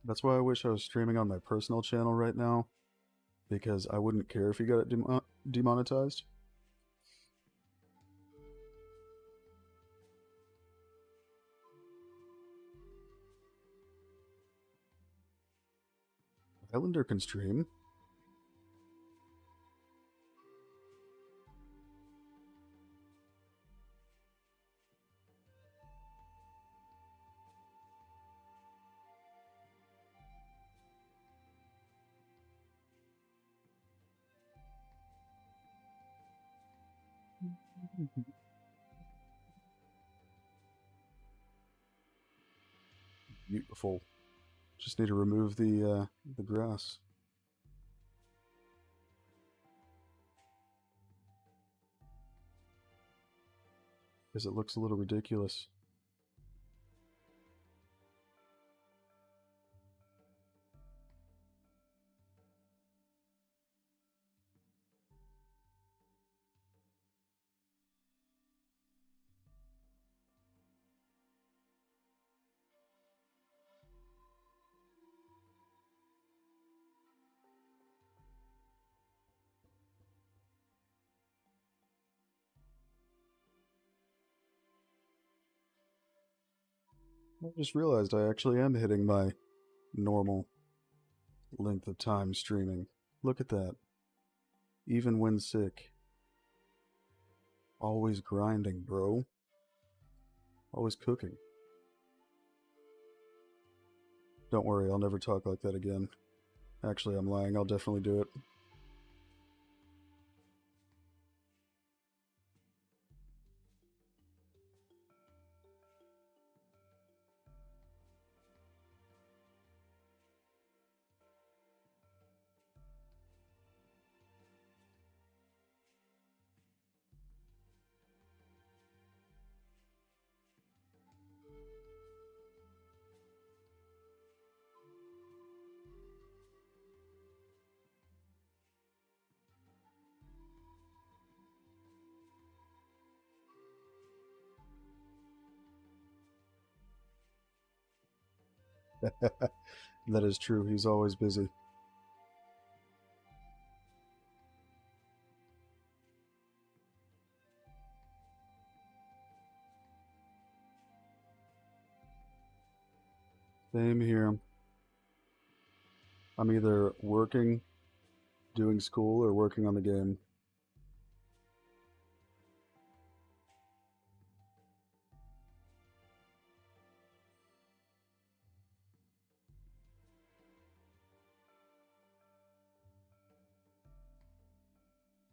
That's why I wish I was streaming on my personal channel right now, because I wouldn't care if you got it demonetized. Highlander can stream. Beautiful. Just need to remove the grass. because it looks a little ridiculous. I just realized I actually am hitting my normal length of time streaming. Look at that. Even when sick. Always grinding, bro. Always cooking. Don't worry, I'll never talk like that again. Actually, I'm lying. I'll definitely do it. That is true. He's always busy. Same here. I'm either working, doing school, or working on the game.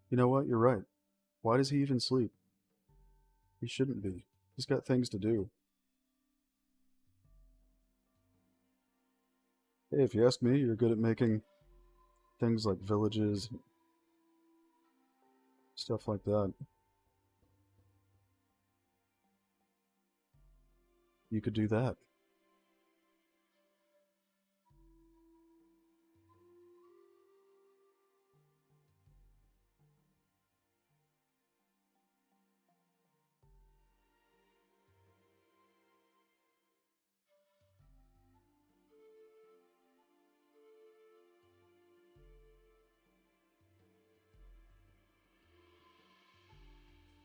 You know what? You're right. Why does he even sleep? He shouldn't be. He's got things to do. Hey, if you ask me, you're good at making things like villages, stuff like that. You could do that.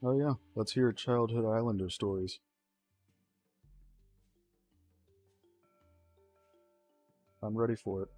Oh yeah, let's hear childhood Islander stories. I'm ready for it.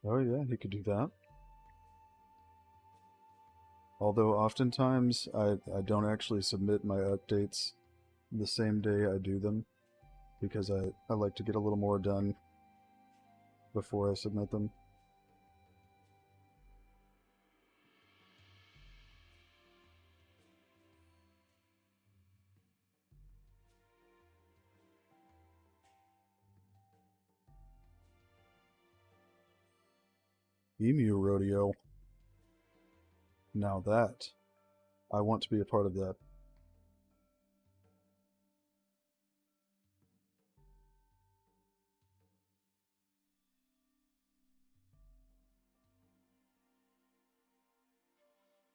Oh yeah, he could do that. Although oftentimes I don't actually submit my updates the same day I do them because I like to get a little more done before I submit them. Emu Rodeo. Now that, I want to be a part of that.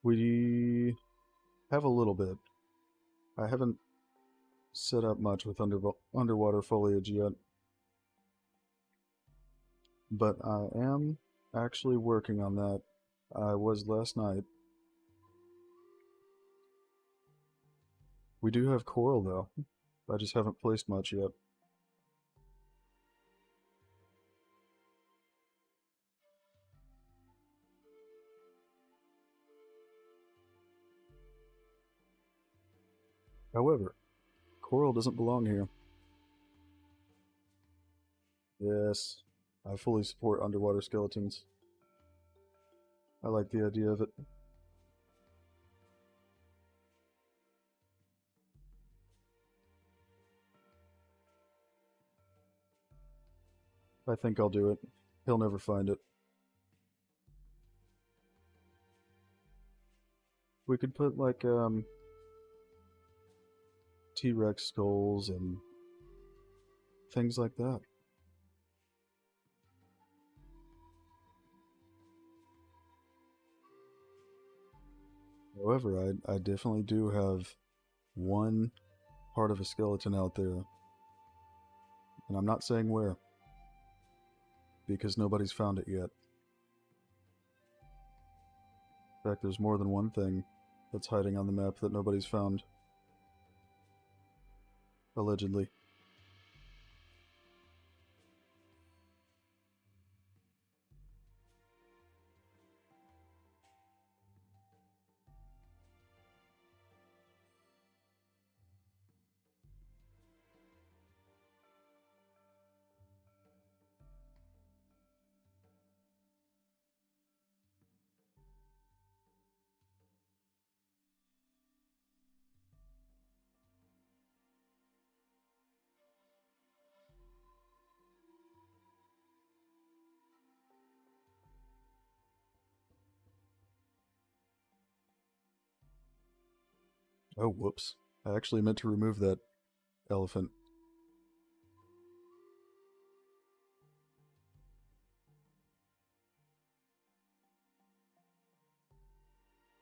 We have a little bit. I haven't set up much with underwater foliage yet, but I am actually working on that. I was last night. We do have coral though. I just haven't placed much yet. However, coral doesn't belong here. Yes, I fully support underwater skeletons. I like the idea of it. I think I'll do it. He'll never find it. We could put like T-Rex skulls and things like that. However, I definitely do have one part of a skeleton out there, and I'm not saying where, because nobody's found it yet. In fact, there's more than one thing that's hiding on the map that nobody's found. Allegedly. Oh, whoops. I actually meant to remove that elephant.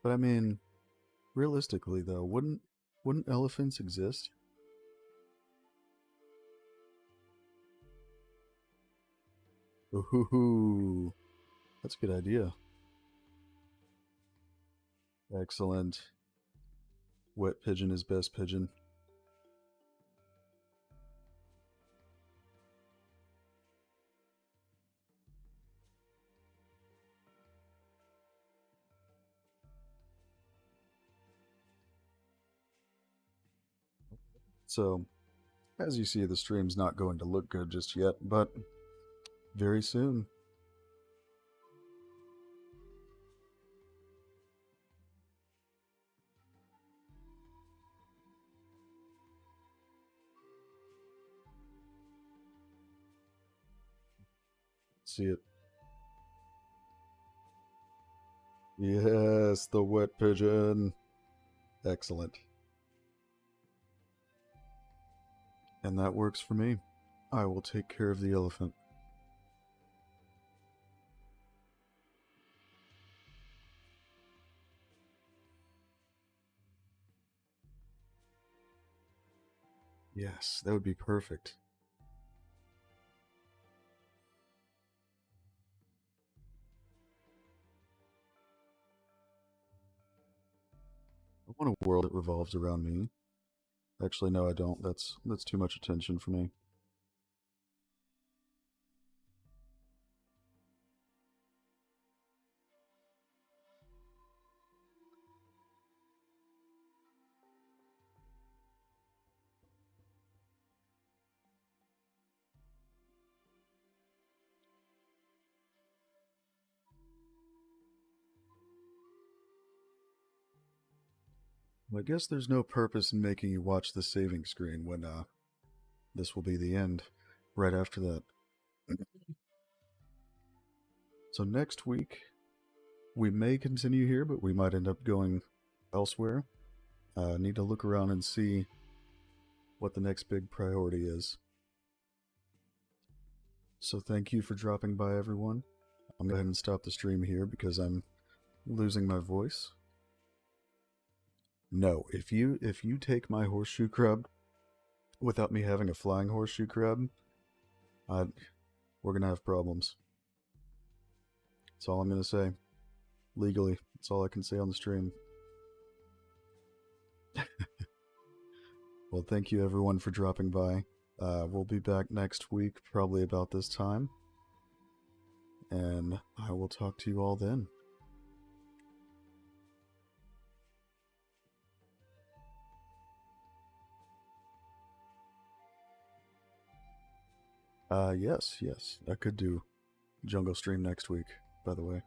But I mean, realistically though, wouldn't elephants exist? Ooh, that's a good idea. Excellent. Wet pigeon is best pigeon. So, as you see, the stream's not going to look good just yet, but very soon. See it. Yes, the wet pigeon. Excellent. And that works for me. I will take care of the elephant. Yes, that would be perfect. I want a world that revolves around me. Actually, no, I don't. That's too much attention for me. Well, I guess there's no purpose in making you watch the saving screen when this will be the end right after that. So next week we may continue here, but we might end up going elsewhere. Need to look around and see what the next big priority is. So thank you for dropping by, everyone. I'm going to go ahead and stop the stream here because I'm losing my voice. No, if you take my horseshoe crab without me having a flying horseshoe crab, we're gonna have problems. That's all I'm gonna say. Legally, that's all I can say on the stream. Well, thank you everyone for dropping by. We'll be back next week, probably about this time. And I will talk to you all then. Yes, yes. I could do jungle stream next week, by the way.